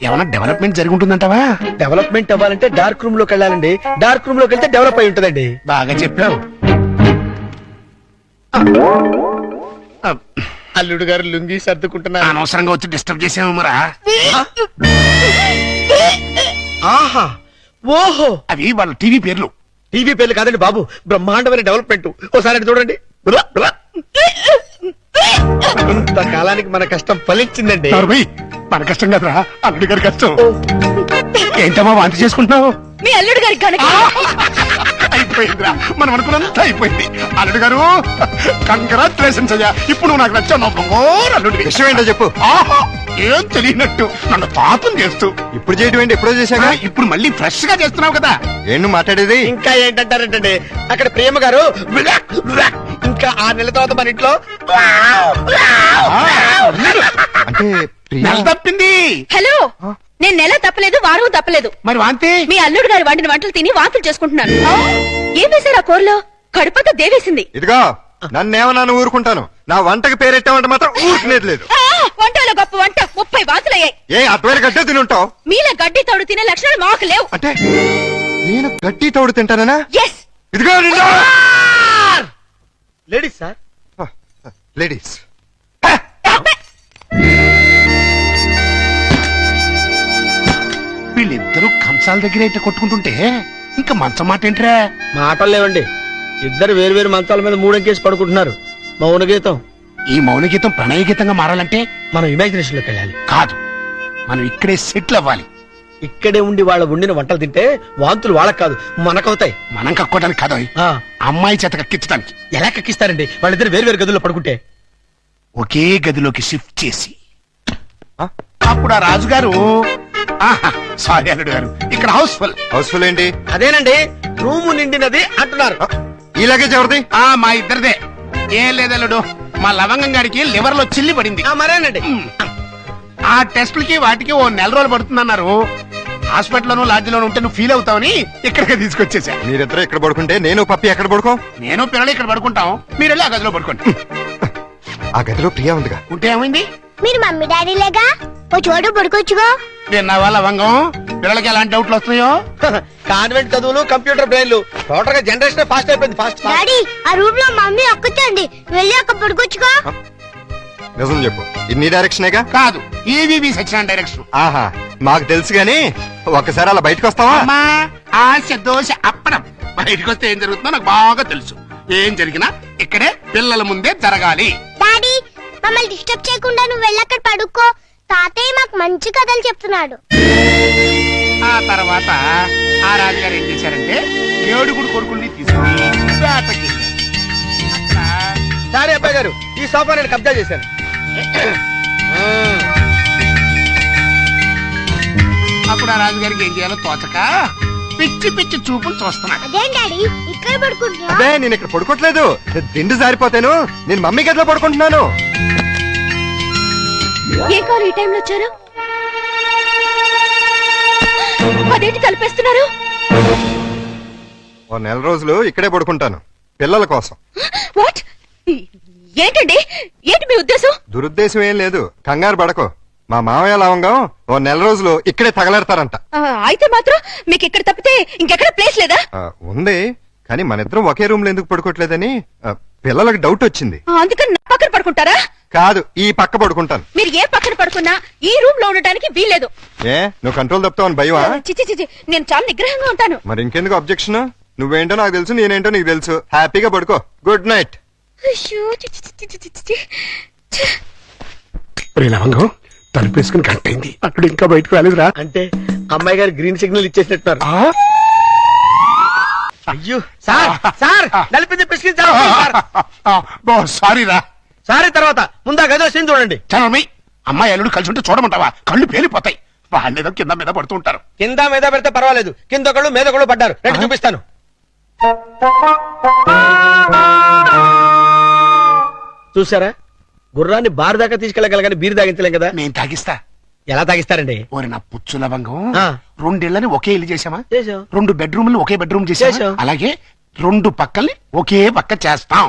ఏమైనా డెవలప్మెంట్ జరిగి ఉంటుందంటావా?
డెవలప్మెంట్ అవ్వాలంటే డార్క్ రూమ్ లోకి వెళ్ళాలండి. డార్క్ రూమ్ లోకి వెళ్తే డెవలప్ అయి ఉంటుందండి.
బాగా చెప్పావు.
అల్లుడు గారు లుంగి సర్దుకుంటున్నారు.
అనవసరంగా వచ్చి డిస్టర్బ్ చేసాము మరా.
ఆహా, ఓహో,
అవి వాళ్ళ టీవీ పేర్లు.
టీవీ పేర్లు కాదండి బాబు, బ్రహ్మాండమైన డెవలప్మెంట్. ఓసారి అటు చూడండి. ఇంతకాలానికి మన కష్టం ఫలించిందండి.
నరుమై, మన కష్టం కదరా, అల్లుడి గారి కష్టం. ఏంటమ్మా వాంతి చేసుకుంటున్నావు?
మీ అల్లుడు గారికి కనుక
అయిపోయిందిరా, మనం అనుకున్నంత అయిపోయింది. అల్లుడు గారు కంగ్రాచులేషన్స్ అయ్యా. ఇప్పుడు నువ్వు నాకు నచ్చావు. అల్లుడి
విషయం ఏంటో చెప్పు.
ఆహా, ఏం తెలియనట్టు నన్ను పాపం చేస్తూ
ఇప్పుడు చేయటం ఏంటి? ఎప్పుడో చేశాక
ఇప్పుడు మళ్ళీ ఫ్రెష్ గా చేస్తున్నావు కదా.
ఏంటి మాట్లాడేది?
ఇంకా ఏంటంటారంటండి, అక్కడ ప్రేమ గారు ఇంకా 6 నెలల తర్వాత మన ఇంట్లో
అంటే ప్రియా-
నెల తప్పింది.
హలో, నేను నెల తప్పలేదు, వారం తప్పలేదు.
మరి వాంతి
మీ అల్లుడు గారి వండిన వంటలు తిని వాంతులు చేసుకుంటున్నాను. ఏం వేశారు ఆ కూరలో? కడుపంతా దేవేసింది.
ఇదిగో నన్నేమన్నా ఊరుకుంటాను, నా వంటకి పేరెట్టామంటే మాత్రం ఊరుకునేది లేదు.
వంటలో గొప్ప వంట 30 వాంతులయ్యాయి.
ఏ అద్వైన గడ్డే తినుంటావు?
మీలా గడ్డి తోడు తినే లక్షణాలు మాకు లేవు.
అంటే నేను గడ్డి తోడు తింటానా?
ఎస్.
ఇదిగో నిన్ను.
Ladies sir.
లేడీస్
వీళ్ళిద్దరూ కంచాల దగ్గర అయితే కొట్టుకుంటుంటే ఇంకా మంచం మాట ఏంట్రా?
మాటలు లేవండి. ఇద్దరు వేరు వేరు మంచాల మీద మూడంకేసి పడుకుంటున్నారు. మౌన గీతం.
ఈ మౌన గీతం ప్రణయ గీతంగా మారాలంటే
మనం ఇమాజినేషన్ లోకి వెళ్ళాలి.
కాదు, మనం ఇక్కడే సెటిల్ అవ్వాలి.
ఇక్కడే ఉండి వాళ్ళ వండిన వంటలు తింటే వాంతులు వాళ్ళకి కాదు మనకవుతాయి.
మనం కక్కోడానికి కాదు,
ఆ,
అమ్మాయి చేత కక్కించడానికి.
ఎలా కక్కిస్తారండి? వాళ్ళిద్దరు వేరు వేరు గదుల్లో పడుకుంటే.
ఒకే గదిలోకి షిఫ్ట్ చేసి
ఆ?
అప్పుడు ఆ రాజుగారు సారీ అల్లుడు గారు, ఇక్కడ హౌస్ఫుల్.
హౌస్ఫుల్ ఏంటి?
అదేనండి, రూము నిండినది అంటున్నారు.
ఈ లగేజ్ ఎవరిది?
మా ఇద్దరిదే. ఏం లేదల్లుడు, మా లవంగం గారికి లివర్ లో చిల్లి పడింది.
మరేనండి.
ఆ టెస్టులకి వాటికి 1 నెల రోజులు పడుతుందన్నారు. హాస్పిటల్లోనూ లాడ్జిలోనూ ఉంటే నువ్వు ఫీల్ అవుతావని ఇక్కడికి తీసుకొచ్చేసా.
మీరిద్దరు ఇక్కడ పడుకుంటే నేను పప్పి ఎక్కడ పడుకో?
నేను పిల్లలు ఇక్కడ పడుకుంటాం, మీరు వెళ్ళి ఆ గదిలో పడుకోండి.
ఆ గదిలో ప్రియా ఉందిగా.
ఉంటే ఏమైంది?
మీరు మమ్మీ డాడీ లేగా ఓ చోటు పడుకోవచ్చుగా.
విన్నావా లవంగం, పిల్లలకి ఎలాంటి డౌట్లు వస్తున్నాయో?
కాన్వెంట్ చదువులు, కంప్యూటర్ బ్రెయిన్లు, టోటల్ గా జనరేషన్ ఫాస్ట్ అయిపోయింది. ఫాస్ట్.
డాడీ ఆ రూమ్ లో మమ్మీ ఒక్కచండి, వెళ్ళి అక్కడ పడుకోవచ్చుగా.
నిజం చెప్పు, ఇన్ని డైరెక్షనేగా?
కాదు, ఈవీవి సత్యనారాయణ డైరెక్షన్.
ఆహా, మాకు తెలుసు గాని ఒక్కసారి అలా బయటకు వస్తావా?
అమ్మా, ఆశ దోశ అప్పడం. బయటకు వస్తే ఏం జరుగుతుందో నాకు బాగా తెలుసు. ఏం జరిగినా ఇక్కడే పిల్లల ముందే జరగాలి.
డాడీ మమ్మల్ని డిస్టర్బ్ చేయకుండా నువ్వు వెళ్ళి అక్కడ పడుకో. తాతయ్య మాకు మంచి కథలు చెప్తున్నాడు.
ఆ తర్వాత ఆ రాజుగారు ఏం చేశారంటే 7 కొడుకుల్ని తీసుకుని వేటకి వెళ్ళారు. అక్కడ
సారీ అబ్బాయి గారు, ఈ సోఫా నేను కబ్జా చేశాను.
అప్పుడు ఆ రాజుగారికి ఏం చేయాలో తోచక పిచ్చి పిచ్చి చూపులు చూస్తున్నాడు.
అదేం డాడీ ఇక్కడ పడుకుంటున్నా?
అదే నేను ఇక్కడ పడుకోవట్లేదు, దిండు జారిపోతాను. నేను మమ్మీ గదిలో పడుకుంటున్నాను.
ఏ కారు ఈ టైంలో వచ్చారు? అదేంటి తలపేస్తున్నారు?
ఓ నెల రోజులు ఇక్కడే పడుకుంటాను పిల్లల కోసం.
వాట్? ఏంటండి, ఏంటి మీ ఉద్దేశం?
దురుద్దేశం ఏం లేదు, కంగారు పడకో. మా మామయ్య లవంగం ఓ నెల రోజులు ఇక్కడే తగలెడతారంట.
అయితే మాత్రం మీకు ఇక్కడ తప్పితే ఇంకెక్కడ ప్లేస్ లేదా?
ఉంది, కానీ మన ఇద్దరం ఒకే రూమ్ లో ఎందుకు పడుకోవట్లేదని పిల్లలకు డౌట్ వచ్చింది.
అందుకని నా పక్కన పడుకుంటారా?
కాదు, ఈ పక్క పడుకుంటాను.
మీరు ఏ పక్కన పడుకున్నా ఈ రూమ్ లో ఉండటానికి వీల్లేదు.
ఏ నువ్వు కంట్రోల్ తప్పుతావని భయమా?
చిచి చిచి, నేను చాలా నిగ్రహంగా ఉంటాను.
మరి ఇంకెందుకు అబ్జెక్షన్? నువ్వేంటో నాకు తెలుసు, నేనేంటో నీకు తెలుసు. హ్యాపీగా పడుకో. Good night.
అయ్యో, చి, చి, చి, చి, చి, చి.
లవంగం తలుపేసుకుని కరెక్ట్ అయింది. అక్కడ ఇంకా బయటకు రాలేదురా.
అంటే అమ్మాయి గారు గ్రీన్ సిగ్నల్ ఇచ్చేసినట్టున్నారు. అయ్యో సార్, సార్ నలిపింది పిసికించారు సార్.
సారీ రా.
సారీ తర్వాత ముందా గదిలో సీన్ చూడండి.
చనమై అమ్మాయి అల్లుడు కలిసి ఉంటే చూడమంటావా? కళ్ళు పేలిపోతాయి. వాళ్ళేదో కింద మీద పడుతూ ఉంటారు.
కింద మీద పెడితే పర్వాలేదు, కింద ఒకళ్ళు మీద ఒకళ్ళు పడ్డారు. రండి చూపిస్తాను. చూసారా, గుర్రాన్ని బార్ దాకా తీసుకెళ్ళగలగాని బీరు తాగించలేం కదా.
నేను తాగిస్తా.
ఎలా తాగిస్తారండి?
ఓరి నా పుచ్చు లవంగం,
ఆ.
2 ఇళ్ళని ఒకే ఇల్లు చేసామా?
చేసాం.
2 బెడ్రూమ్లు ఒకే బెడ్రూమ్ చేసాం.
చేసాం.
అలాగే 2 పక్కల్ని ఒకే పక్క చేస్తాం.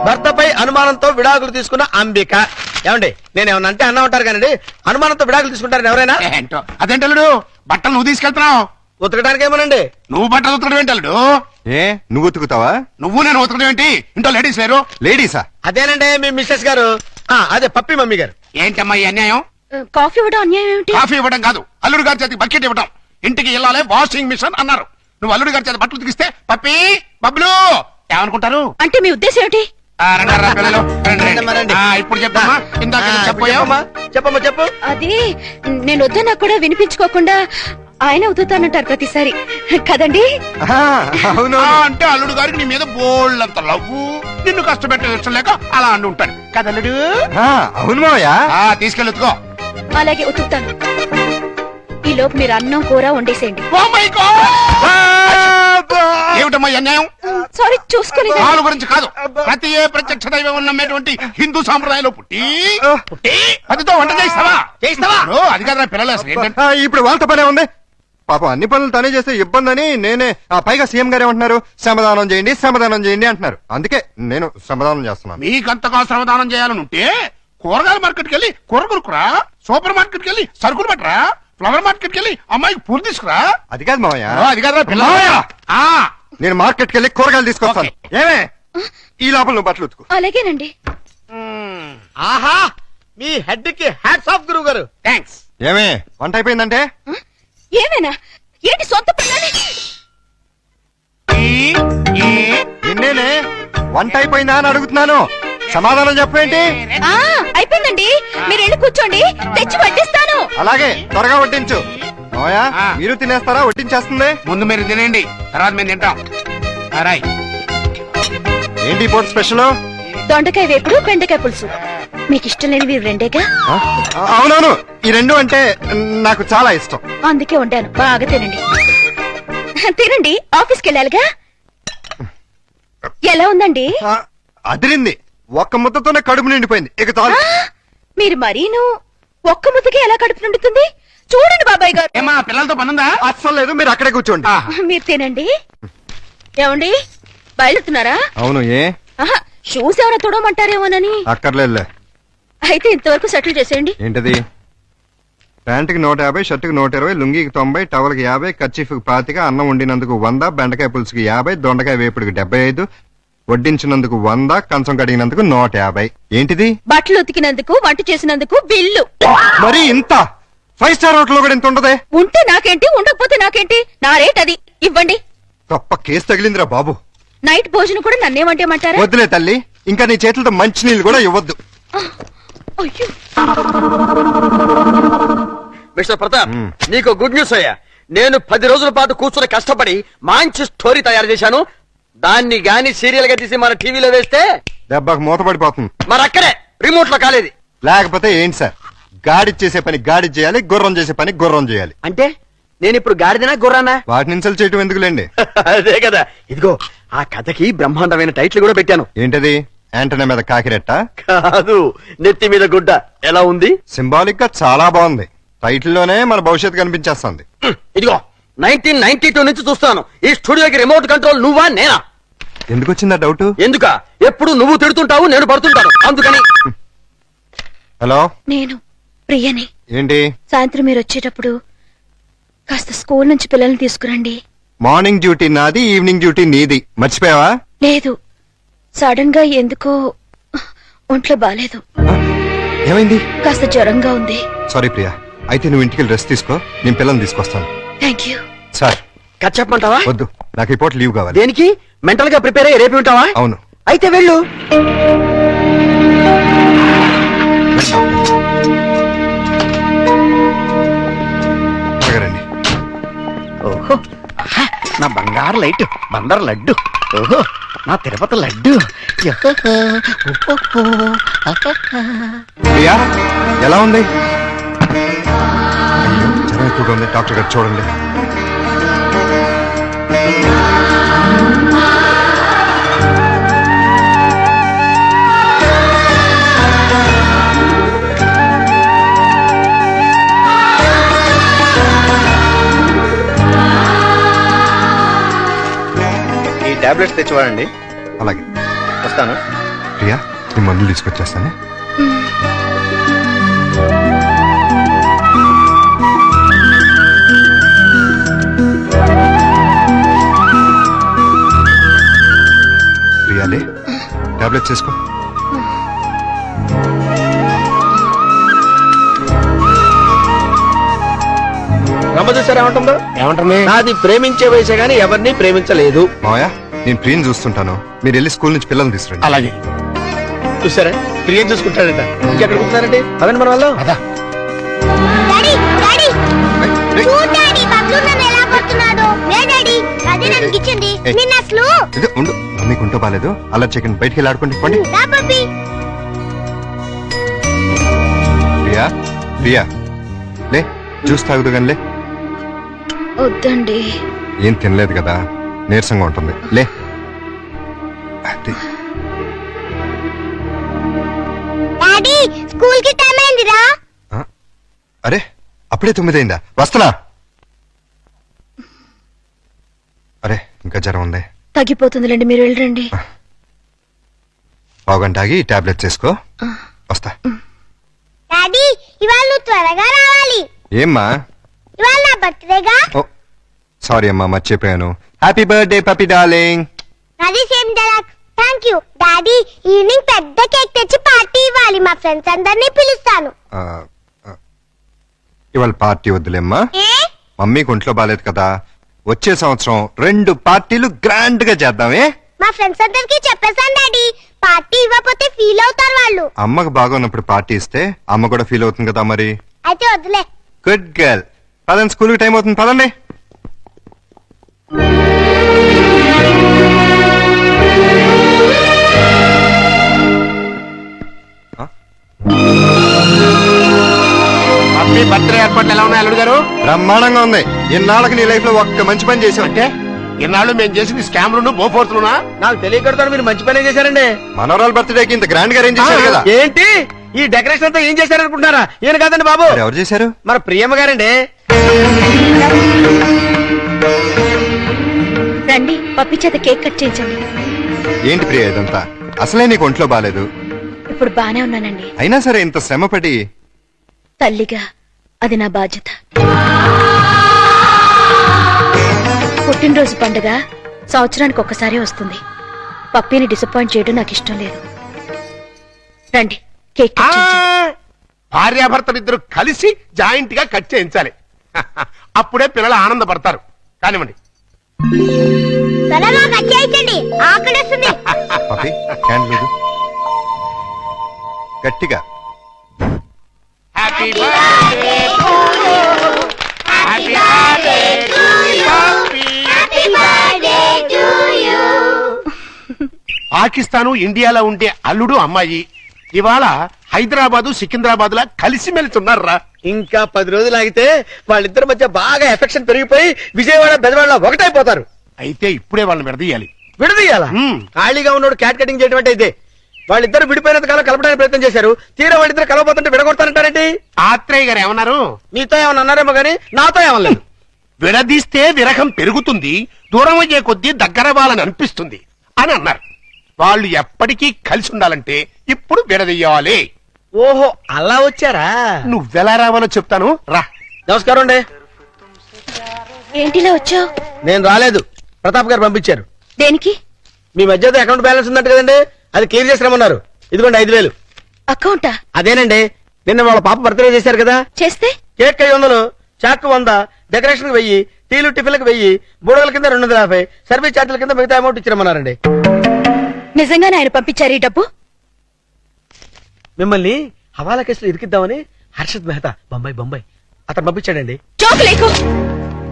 భర్తపై అనుమానంతో విడాకులు తీసుకున్న అంబిక. ఏమండి, నేనేమన్నా అంటే అన్నా ఉంటారు కానీ అనుమానంతో విడాకులు తీసుకుంటారని ఎవరైనా?
ఏంటో అదేంటి అల్లుడు, బట్టలు నువ్వు తీసుకెళ్తున్నావు.
ఉతకడానికి ఏమోనండి.
నువ్వు బట్టలు ఉతకడం ఏంటి అల్లుడు?
ఏ నువ్వు ఉతుకుతావా?
నువ్వు నేను ఉతకడం ఏంటి? ఇంట్లో లేడీస్ లేరు?
లేడీసా?
అదేనండి మీ మిస్సెస్ గారు. అదే పప్పి మమ్మీ గారు.
ఏంటమ్మా ఈ అన్యాయం?
కాఫీ ఇవ్వడం అన్యాయం ఏమిటి?
కాఫీ ఇవ్వడం కాదు, అల్లుడు గారి చేతికి బకెట్ ఇవ్వడం. ఇంటికి వెళ్ళాలి వాషింగ్ మిషన్ అన్నారు. నువ్వు అల్లుడు గారి చేతి బట్టలు ఉతికిస్తే పప్పి బబ్లు ఏమనుకుంటారు?
అంటే మీ ఉద్దేశం ఏమిటి?
రండి పిల్లలు, రండి. ఇప్పుడు చెప్పమ్మా, ఇందాక చెప్పమ్మా.
చెప్పమ్మా చెప్పు.
అది నేను వద్దన్నా కూడా వినిపించుకోకుండా ఆయన ఉతుతానంటారు ప్రతిసారి కదండి.
అవును.
అంటే అల్లుడు గారికి నీ మీద బోళ్ళంత లవ్వు, నిన్ను కష్టపెట్టే ఇష్టం లేక అలా అంటూ ఉంటాడు కదా అల్లుడు?
అవును మావయ్య.
తీసుకెళ్ళి ఉతుకో.
అలాగే ఉతుకుతాను. ఈ లోపు మీరు అన్నం కూర వండేసేయండి.
ఏమిటమ్మా ఈ అన్యాయం?
సారీ, చూసుకోలేదు.
వాళ్ళ గురించి కాదు, ప్రతి ఏ ప్రత్యక్ష దైవం నమ్మేటువంటి హిందూ సాంప్రదాయంలో పుట్టి అదితో వంట చేయిస్తావా? అది కాదు పిల్లలు అసలు ఏంటంటే.
ఇప్పుడు వాళ్ళతో పనే ఉంది. పాపం అన్ని పనులు తనే చేస్తే ఇబ్బంది అని నేనే. పైగా సీఎం గారు ఏమంటున్నారు? శ్రమదానం చేయండి, శ్రమదానం చేయండి అంటున్నారు. అందుకే నేను శ్రమదానం చేస్తున్నాను.
మీకంతగా శ్రమదానం చేయాలని ఉంటే కూరగాయల మార్కెట్కి వెళ్ళి కూర కొనుక్కురా, సూపర్ మార్కెట్కి వెళ్ళి సరుకులు పట్టరా, ఫ్లవర్ మార్కెట్కి వెళ్ళి అమ్మాయికి పూలు తీసుకురా.
అది కాదు మావయ్య.
అది కాదు పిల్ల.
నేను మార్కెట్కి వెళ్ళి కూరగాయలు తీసుకొస్తాను. ఏమే ఈ లోపల నువ్వు బట్టలు ఉతుకు.
అలాగేనండి.
ఆహా, మీ హెడ్ కి హ్యాట్స్ ఆఫ్ గురువు గారు.
థ్యాంక్స్.
ఏమే వంట అయిపోయిందంటే?
ఏమైనా ఏంటి సొంత పిల్లని?
నిన్నేనే వంట అయిపోయిందా అని అడుగుతున్నాను. సమాధానం చెప్పేంటి?
అయిపోయిందండి, మీరు వెళ్ళి కూర్చోండి, తెచ్చి వడ్డిస్తాను.
అలాగే త్వరగా వడ్డించు. మావయ్య మీరు తినేస్తారా? వడ్డించేస్తుంది.
ముందు మీరు తినేయండి, తర్వాత మేము తింటాం. రాయ్.
ఏంటి పోటీ స్పెషల్?
దొండకాయ వేపుడు, బెండకాయ పులుసు. మీకు ఇష్టం లేనివి రెండేగా?
అవునవును, ఈ 2 అంటే నాకు చాలా ఇష్టం.
అందుకే వండాను, బాగా తినండి. తినండి, ఆఫీస్కి వెళ్ళాలిగా. ఎలా ఉందండి?
అదిరింది. ఒక్క ముద్దతోనే కడుపు నిండిపోయింది. ఇక చాలు.
మీరు మరీను ఒక్క ముద్దకి ఎలా కడుపు నిండుతుంది? చూడండి బాబాయ్ గారు.
ఏమా పిల్లలతో పనుందా?
అస్సలు లేదు, మీరు అక్కడే కూర్చోండి.
మీరు తినండి. ఏమండి బయలుతున్నారా?
అవును. ఏ
షూస్ ఏమైనా తొడమంటారేమోనని.
అక్కర్లేదులే.
అయితే ఇంతవరకు సెటిల్ చేసేయండి.
ఏంటది? ప్యాంటుకి 150, షర్టుకి 120, లుంగికి 90, టవల్కి 50, కర్చీఫ్కి 25, అన్నం వండినందుకు 100, బెండకాయ పులుసుకి 50, దొండకాయ వేపుడికి 75, వడ్డించినందుకు 100, కంచం కడిగినందుకు 150. ఏంటిది?
బట్టలు ఉతికినందుకు, వంట చేసినందుకు బిల్లు.
మరి ఇంత 5 స్టార్ హోటల్ లో కూడా ఇంత ఉండదే?
ఉంటే నాకేంటి, ఉండకపోతే నాకేంటి, నా రేట్ అది. ఇవ్వండి.
గొప్ప కేసు తగిలిందిరా బాబు.
నైట్ భోజనం కూడా నన్నేమంటేమంటారా?
వద్దులే తల్లి, ఇంకా నీ చేతులతో మంచినీళ్ళు కూడా ఇవ్వద్దు.
అయ్యో,
మిస్టర్ ప్రతాప్, నీకు గుడ్ న్యూస్ అయ్యా. నేను 10 రోజుల పాటు కూర్చొని కష్టపడి మంచి స్టోరీ తయారు చేశాను. దాన్ని గాని సీరియల్ గా తీసి మన టీవీలో వేస్తే
దెబ్బకు మూతపడిపోతుంది.
మరి అక్కడే రిమోట్ లో కాలేదు.
లేకపోతే ఏంటి సార్, గాడి చేసే పని గాడి చేయాలి, గుర్రం చేసే పని గుర్రం చేయాలి.
అంటే నేను ఇప్పుడు గాడిదనా గుర్రానా?
వాటిని ఇన్సల్ట్ చేయటం ఎందుకులేండి.
అదే కదా. ఇదిగో ఆ కథకి బ్రహ్మాండమైన టైటిల్ కూడా పెట్టాను.
ఏంటది? యాంటనా మీద కాకిరెట్ట?
కాదు, నెత్తి మీద గుడ్డ. ఎలా ఉంది?
సింబాలిక్ గా చాలా బాగుంది. టైటిల్ లోనే మన భవిష్యత్తు కనిపించేస్తుంది.
ఇదిగో 1992 నుంచి చూస్తాను ఈ స్టూడియోకి రిమోట్ కంట్రోల్ నువ్వా నేనా?
ఎందుకు వచ్చిందా డౌట్?
ఎందుక? ఎప్పుడు నువ్వు తిడుతుంటావు, నేను పడుతుంటాను, అందుకని.
హలో,
నేను ప్రియని.
ఏంటి?
సాయంత్రం మీరు వచ్చేటప్పుడు కాస్త స్కూల్ నుంచి పిల్లల్ని తీసుకురండి.
మార్నింగ్ డ్యూటీ నాది, ఈవినింగ్ డ్యూటీ నీది. మర్చిపోయావా?
లేదు, సడన్ గా ఎందుకో ఒంట్లో బాలేదు.
ఏమైంది?
కాస్త జ్వరంగా ఉంది.
సారీ ప్రియా, అయితే నువ్వు ఇంటికి రెస్ట్ తీసుకో, నేను పిల్లల్ని తీసుకొస్తాను.
Thank you.
సార్
కథ చెప్పమంటావా?
వద్దు, నాకు రిపోర్ట్ లీవ్ కావాలి.
దేనికి? మెంటల్ గా ప్రిపేర్ అయ్యి రేపు ఉంటావా?
అవును.
అయితే వెళ్ళు.
రండి.
ఓహో, నా బంగారు లైట్, బందర్ లడ్డు. ఓహో, నా తిరుపతి లడ్డు.
ప్రియా ఎలా ఉంది? అయ్యో, జ్వరం ఎక్కువగా ఉంది, డాక్టర్ గారు చూడండి.
ఈ టాబ్లెట్స్ తెచ్చివాడండి.
అలాగే,
వస్తాను.
ప్రియా నీ మందులు తీసుకొచ్చేస్తాను. ప్రియాలే, టాబ్లెట్స్ చేసుకో.
రమ్మ చూసారా ఏమంటుందో?
ఏమంటుంది?
నాది ప్రేమించే వయసే గానీ ఎవరిని ప్రేమించలేదు.
మావయ్య, నేను ప్రియని చూస్తుంటాను, మీరు వెళ్ళి స్కూల్ నుంచి పిల్లల్ని తీసుకురండి.
అలాగే.
చూసారా, ప్రియం చూసుకుంటాడట. ఇంకెక్కడ కూర్చున్నారండి? అదండి మన వాళ్ళు.
అదా
డాడీ డాడీ
ఏయ్, ఏయ్,
చూడు డాడీ, బబ్లు నన్ను ఎలా కొడుతున్నాడు. లే డాడీ, అదే నన్ను ఇచ్చింది.
ఏయ్.
నిన్న అసలు
ఇది ఉండు, మమ్మీకి ఉంటూ బాలేదు. అలా చికెన్ బయటికి వెళ్ళి ఆడుకోండి. పండి.
రా బబ్బీ.
ప్రియా, ప్రియా లే, జ్యూస్ తాగుదు కానీ లే.
వద్దండి.
ఏం తినలేదు కదా, నీరసంగా ఉంటుంది. లే. అది.
డాడీ, స్కూల్ కి టైం అయిందిరా.
ఆ? అరే, అప్పుడే 9 అయిందా? వస్తున్నా. అరే, ఇంకా జ్వరం ఉంది.
తగ్గిపోతుందిలేండి, మీరు వెళ్ళండి.
పావుగంట ఆగి టాబ్లెట్స్ వేసుకో. వస్తా.
డాడీ, ఇవాళ నువ్వు త్వరగా రావాలి.
ఏమ్మా?
ఇవాళ నా బర్త్డేగా.
ఓ సారీ అమ్మా, మర్చిపోయాను. Happy birthday పపి darling.
అది same dialogue. Thank you daddy. Evening పెద్ద కేక్ తెచ్చి పార్టీ ఇవ్వాలి. మా ఫ్రెండ్స్ అందరినీ పిలుస్తాను.
ఇవాళ పార్టీ వద్దులేమ్మా,
ఏ?
మమ్మీకి ఒంట్లో బాలేదు కదా. వచ్చే సంవత్సరం 2 పార్టీలు గ్రాండ్ గా చేద్దామే.
మా ఫ్రెండ్స్ అందరికి చెప్పేశాను డాడీ. పార్టీ ఇవ్వకపోతే ఫీల్ అవుతారు వాళ్ళు.
అమ్మకు బాగున్నప్పుడు పార్టీ ఇస్తే అమ్మ కూడా ఫీల్ అవుతుంది కదా మరి.
అయితే వద్దులే.
Good girl. పదండి, స్కూల్కి టైం అవుతుంది, పదండి.
మీ బర్త్డే ఏర్పాట్లు ఎలా ఉన్నాయి అల్లుడు గారు?
బ్రహ్మాండంగా ఉంది. ఇన్నాళ్ళకి నీ లైఫ్ లో ఒక్క మంచి పని చేసావు.
అంటే ఇన్నాళ్ళు మేము చేసింది స్కామ్లు బోఫోర్స్లునా?
నాకు తెలియకడతాను, మీరు మంచి పనే చేశారండి.
మనోరాల బర్త్డేకి ఇంత గ్రాండ్ గా అరేంజ్ చేశారు కదా.
ఏంటి ఈ డెకరేషన్ అంతా ఏం చేశారనుకుంటున్నారా? ఈయన కాదండి బాబు,
మరి ఎవరు చేశారు?
మన ప్రియమ్మ గారండి.
రండి, పప్పి చేత కేక్ కట్ చేయించండి.
ఏంటి ప్రియ ఇదంతా? అసలే నీకు ఒంట్లో బాలేదు.
ఇప్పుడు బానే ఉన్నానండి.
అయినా సరే ఇంత శ్రమపడి.
తల్లిగా అది నా బాధ్యత. పుట్టినరోజు పండుగ సంవత్సరానికి ఒక్కసారి వస్తుంది. పప్పిని డిసప్పాయింట్ చేయడం నాకు ఇష్టం లేదు. రండి, కేక్ కట్ చేయించండి.
భార్యాభర్తలిద్దరు కలిసి జాయింట్ గా కట్ చేయించాలి. అప్పుడే పిల్లలు ఆనందపడతారు. కానివ్వండి.
త్వరగా కట్ చేయించండి, ఆకలిస్తుంది.
పపి, క్యాండిల్ లేదు. గట్టిగా.
Happy birthday to you. Happy birthday to you.
Happy birthday to you.
Pakistan ఇండియాలో ఉండే అల్లుడు అమ్మాయి ఇవాళ హైదరాబాదు సికింద్రాబాద్ లా కలిసిమెలిసి ఉన్నారా.
ఇంకా 10 రోజులు ఆగితే వాళ్ళిద్దరి మధ్య బాగా ఎఫెక్షన్ పెరిగిపోయి విజయవాడ బెజవాడ ఒకటైపోతారు.
అయితే ఇప్పుడే వాళ్ళని విడదీయాలి.
విడదీయాలా? ఖాళీగా ఉన్నాడు క్యాట్ కటింగ్ చేయడం అంటే ఇదే. వాళ్ళిద్దరు విడిపోయినంత కాలం కలపడానికి ప్రయత్నం చేశారు. తీరా వాళ్ళిద్దరు కలవబోతుంటే విడగొడతానంటారేంటి?
ఆత్రేయ గారు ఏమన్నారు?
మీతో ఏమన్నా అన్నారేమో గానీ నాతో ఏమనలేదు.
విడదీస్తే విరహం పెరుగుతుంది, దూరం అయ్యే కొద్దీ దగ్గర వాళ్ళని అనిపిస్తుంది అని అన్నారు. వాళ్ళు ఎప్పటికీ కలిసి ఉండాలంటే ఇప్పుడు విడదీయాలి.
ఓహో అలా వచ్చారా?
నువ్వెలా రావాలో చెప్తాను రా.
నమస్కారం అండి.
ఏంటిలా వచ్చావు?
నేను రాలేదు, ప్రతాప్ గారు పంపించారు.
దేనికి?
మీ మధ్య అకౌంట్ బ్యాలెన్స్ ఉందంట కదండి, అది క్లియర్ చేసి రమ్మన్నారు. ఇదిగోండి 5,000.
అకౌంటా?
అదేనండి, నిన్న వాళ్ళ పాప బర్త్డే చేశారు కదా.
చేస్తే
కేక్ 500, చాక్ 100, డెకరేషన్ 1000, టీలు టిఫిన్లకు 1000, బుడగల కింద 250, సర్వీస్ ఛార్జీల కింద మిగతా అమౌంట్ ఇచ్చిరమ్మన్నారండి.
నిజంగానే ఆయన పంపించారు ఈ డబ్బు?
మిమ్మల్ని హవాలా కేసులో ఇరికిద్దామని హర్షద్ మెహతా బొంబాయి అతను పంపించాడండి.
జోక్ లేకు.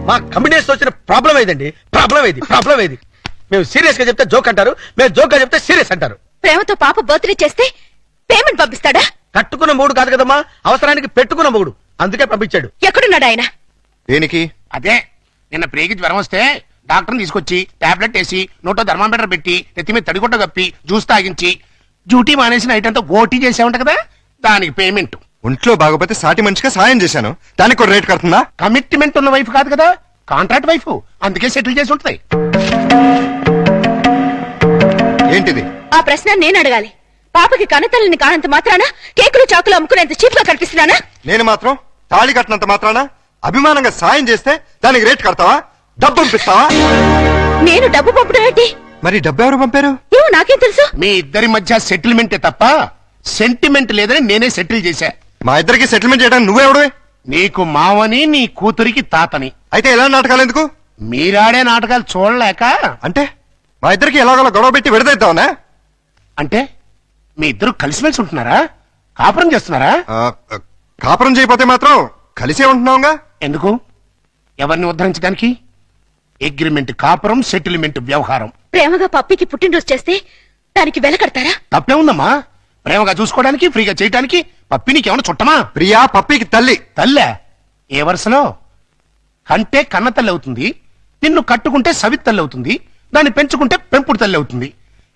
మా కమ్యూనిస్ట్ వచ్చిన ప్రాబ్లం ఏదండి? ప్రాబ్లం ఏది? మేము సీరియస్ గా చెప్తే జోక్ అంటారు, మేము జోక్ గా చెప్తే సీరియస్ అంటారు.
ప్రేమతో పాప బర్త్డే చేస్తే పేమెంట్ పంపిస్తాడా?
కట్టుకున్న మూడు కాదు కదమ్మా, అవసరానికి పెట్టుకున్న మూడు, అందుకే పంపించాడు.
ఎక్కడున్నాడు ఆయన?
దేనికి?
అదే నిన్న ప్రేగి జ్వరం వస్తే డాక్టర్ని తీసుకొచ్చి టాబ్లెట్ వేసి నోటో థర్మామీటర్ పెట్టి నెత్తి మీద తడిగుడ్డ కప్పి జ్యూస్ తాగించి డ్యూటీ మానేసిన నైట్ అంతా ఓటీ చేసామంట కదా, దానికి పేమెంట్.
ఒంట్లో బాగోపోతే సాటి మనిషిగా సాయం చేశాను, దానికి ఒక రేట్ కడుతుందా?
కమిట్మెంట్ ఉన్న వైఫ్ కాదు కదా, కాంట్రాక్ట్ వైఫ్, అందుకే సెటిల్ చేసి ఉంటుంది.
ఏంటిది?
ఆ ప్రశ్న నేను అడగాలి. పాపకి కనతల్లిని కానంత మాత్రాన కేకులు చాకులు అమ్ముకునేంత చీప్ గా కనిపిస్తున్నానా?
నేను మాత్రం తాళి కట్టినంత మాత్రాన అభిమానంగా సాయం చేస్తే దానికి రేట్ కడతావా? డబ్బు పంపిస్తావా?
నేను డబ్బు పంపడం ఏంటి?
మరి డబ్బు ఎవరు పంపారు?
ఏమో నాకేం తెలుసు.
మీ ఇద్దరి మధ్య సెటిల్మెంటే తప్ప సెంటిమెంట్ లేదని నేనే సెటిల్ చేశా.
మా ఇద్దరికి సెటిల్మెంట్ చేయడానికి నువ్వెవడు?
నీకు మావని, నీ కూతురికి తాతని.
అయితే ఎలా నాటకాలు ఎందుకు?
మీరాడే నాటకాలు చూడలేక.
అంటే మా ఇద్దరికి ఎలాగోలా గొడవ పెట్టి విడదీద్దామనా?
అంటే మీ ఇద్దరు కలిసిమెలిసి ఉంటున్నారా? కాపురం చేస్తున్నారా?
కాపురం చేయకపోతే మాత్రం కలిసే ఉంటున్నావుగా.
ఎందుకు? ఎవరిని ఉద్ధరించడానికి? అగ్రిమెంట్ కాపురం, సెటిల్మెంట్ వ్యవహారం.
ప్రేమగా పప్పికి పుట్టినరోజు చేస్తే దానికి వెల కడతారా?
తప్పే ఉందమ్మా. ప్రేమగా చూసుకోవడానికి, ఫ్రీగా చేయడానికి పప్పినికి ఏమైనా చుట్టమా?
ప్రియా పప్పికి తల్లి.
తల్లే? ఏ వరుసలో? కంటే కన్న తల్లి అవుతుంది, నిన్ను కట్టుకుంటే సవిత్ తల్లి అవుతుంది, దాన్ని పెంచుకుంటే పెంపుడు తల్లి అవుతుంది.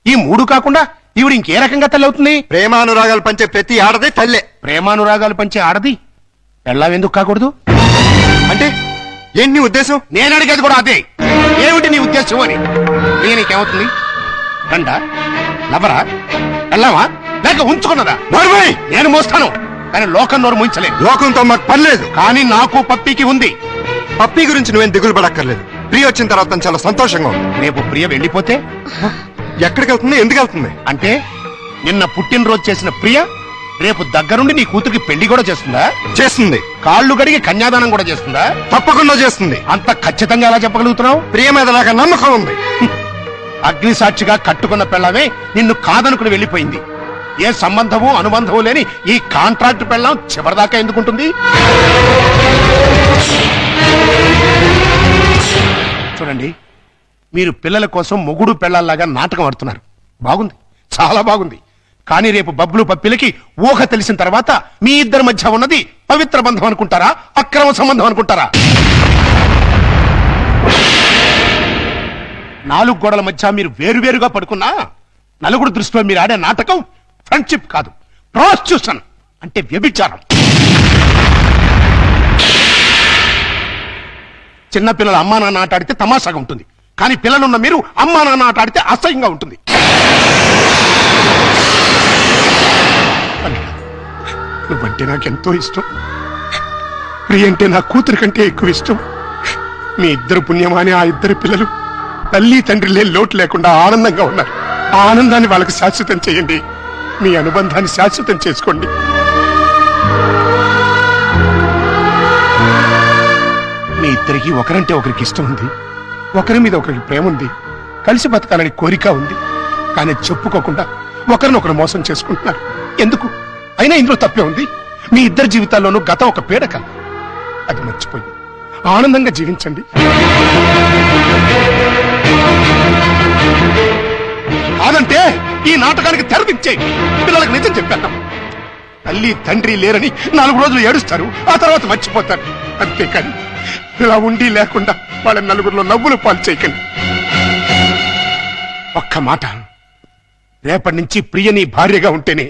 ఈ మూడు కాకుండా ఈవిడ ఇంకే రకంగా తల్లి అవుతుంది?
ప్రేమానురాగాలు పంచే ప్రతి ఆడది తల్లే.
ప్రేమానురాగాలు పంచే ఆడది పెళ్ళాం ఎందుకు కాకూడదు?
అంటే ఏంటి నీ ఉద్దేశం?
నేను అడిగేది కూడా అదే. ఏమిటి నీ ఉద్దేశం అని. నీకేమవుతుంది? గంట లవరా, వెళ్ళావా, లేక ఉంచుకున్నదా?
నోర్మై!
నేను మోస్తాను, కానీ లోకం నోరు ముంచలేదు.
లోకంతో మాకు పని లేదు,
కానీ నాకు పప్పికి ఉంది.
పప్పి గురించి నువ్వేం దిగులు పడక్కర్లేదు. ప్రియ వచ్చిన తర్వాత తను చాలా సంతోషంగా ఉంది.
రేపు ప్రియ వెళ్ళిపోతే
ఎక్కడికి వెళ్తుంది, ఎందుకు వెళ్తుంది?
అంటే నిన్న పుట్టినరోజు చేసిన ప్రియ రేపు దగ్గరుండి నీ కూతురికి పెళ్లి కూడా చేస్తుందా?
చేస్తుంది.
కాళ్ళు గడిగి కన్యాదానం కూడా చేస్తుందా?
తప్పకుండా చేస్తుంది.
అంత ఖచ్చితంగా ఎలా చెప్పగలుగుతున్నావు?
ప్రియ మీద నాకు నమ్మకం ఉంది.
అగ్ని సాక్షిగా కట్టుకున్న పెళ్ళమే నిన్ను కాదనుకుని వెళ్ళిపోయింది. ఏ సంబంధము అనుబంధము లేని ఈ కాంట్రాక్ట్ పెళ్ళం చివరిదాకా ఎందుకుంటుంది? చూడండి, మీరు పిల్లల కోసం మొగుడు పెళ్ళాల్లాగా నాటకం ఆడుతున్నారు. బాగుంది, చాలా బాగుంది. కానీ రేపు బబ్బులు పప్పిలకి ఊహ తెలిసిన తర్వాత మీ ఇద్దరి మధ్య ఉన్నది పవిత్ర బంధం అనుకుంటారా, అక్రమ సంబంధం అనుకుంటారా? 4 గోడల మధ్య మీరు వేరువేరుగా పడుకున్నా నలుగురు దృష్టిలో మీరు ఆడే నాటకం ఫ్రెండ్షిప్ కాదు, ప్రాస్టిట్యూషన్ అంటే వ్యభిచారం. చిన్నపిల్లల అమ్మా నాన్న ఆట ఆడితే తమాషాగా ఉంటుంది, కానీ పిల్లలున్న మీరు అమ్మా నాన్న ఆట ఆడితే అసహ్యంగా ఉంటుంది. నువ్వంటే నాకెంతో ఇష్టం. ప్రియ అంటే నా కూతురు కంటే ఎక్కువ ఇష్టం. మీ ఇద్దరు పుణ్యమాని ఆ ఇద్దరు పిల్లలు తల్లి తండ్రి లేని లోటు లేకుండా ఆనందంగా ఉన్నారు. ఆ ఆనందాన్ని వాళ్ళకి శాశ్వతం చేయండి. మీ అనుబంధాన్ని శాశ్వతం చేసుకోండి. మీ ఇద్దరికి ఒకరంటే ఒకరికి ఇష్టం ఉంది, ఒకరి మీద ఒకరికి ప్రేమ ఉంది, కలిసి బతకాలని కోరిక ఉంది. కానీ చెప్పుకోకుండా ఒకరినొకరు మోసం చేసుకుంటున్నారు. ఎందుకు? అయినా ఇందులో తప్పే ఉంది. మీ ఇద్దరి జీవితాల్లోనూ గతం ఒక పీడక, అది మర్చిపోయి ఆనందంగా జీవించండి. కాదంటే ఈ నాటకానికి తెరదించేయి. పిల్లలకు నిజం చెప్పేద్దాం. తల్లి తండ్రి లేరని 4 రోజులు ఏడుస్తారు, ఆ తర్వాత మర్చిపోతారు. అంతేకాని ఇలా ఉండి లేకుండా వాళ్ళ నలుగురిలో నవ్వులు పాలు చేయకండి. ఒక్క మాట, రేపటి నుంచి ప్రియ నీ భార్యగా ఉంటేనే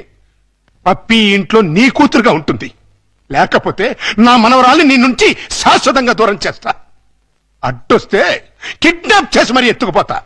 పప్పి ఇంట్లో నీ కూతురుగా ఉంటుంది. లేకపోతే నా మనవరాల్ని నీ నుంచి శాశ్వతంగా దూరం చేస్తా. అడ్డొస్తే కిడ్నాప్ చేసి మరీ ఎత్తుకుపోతా.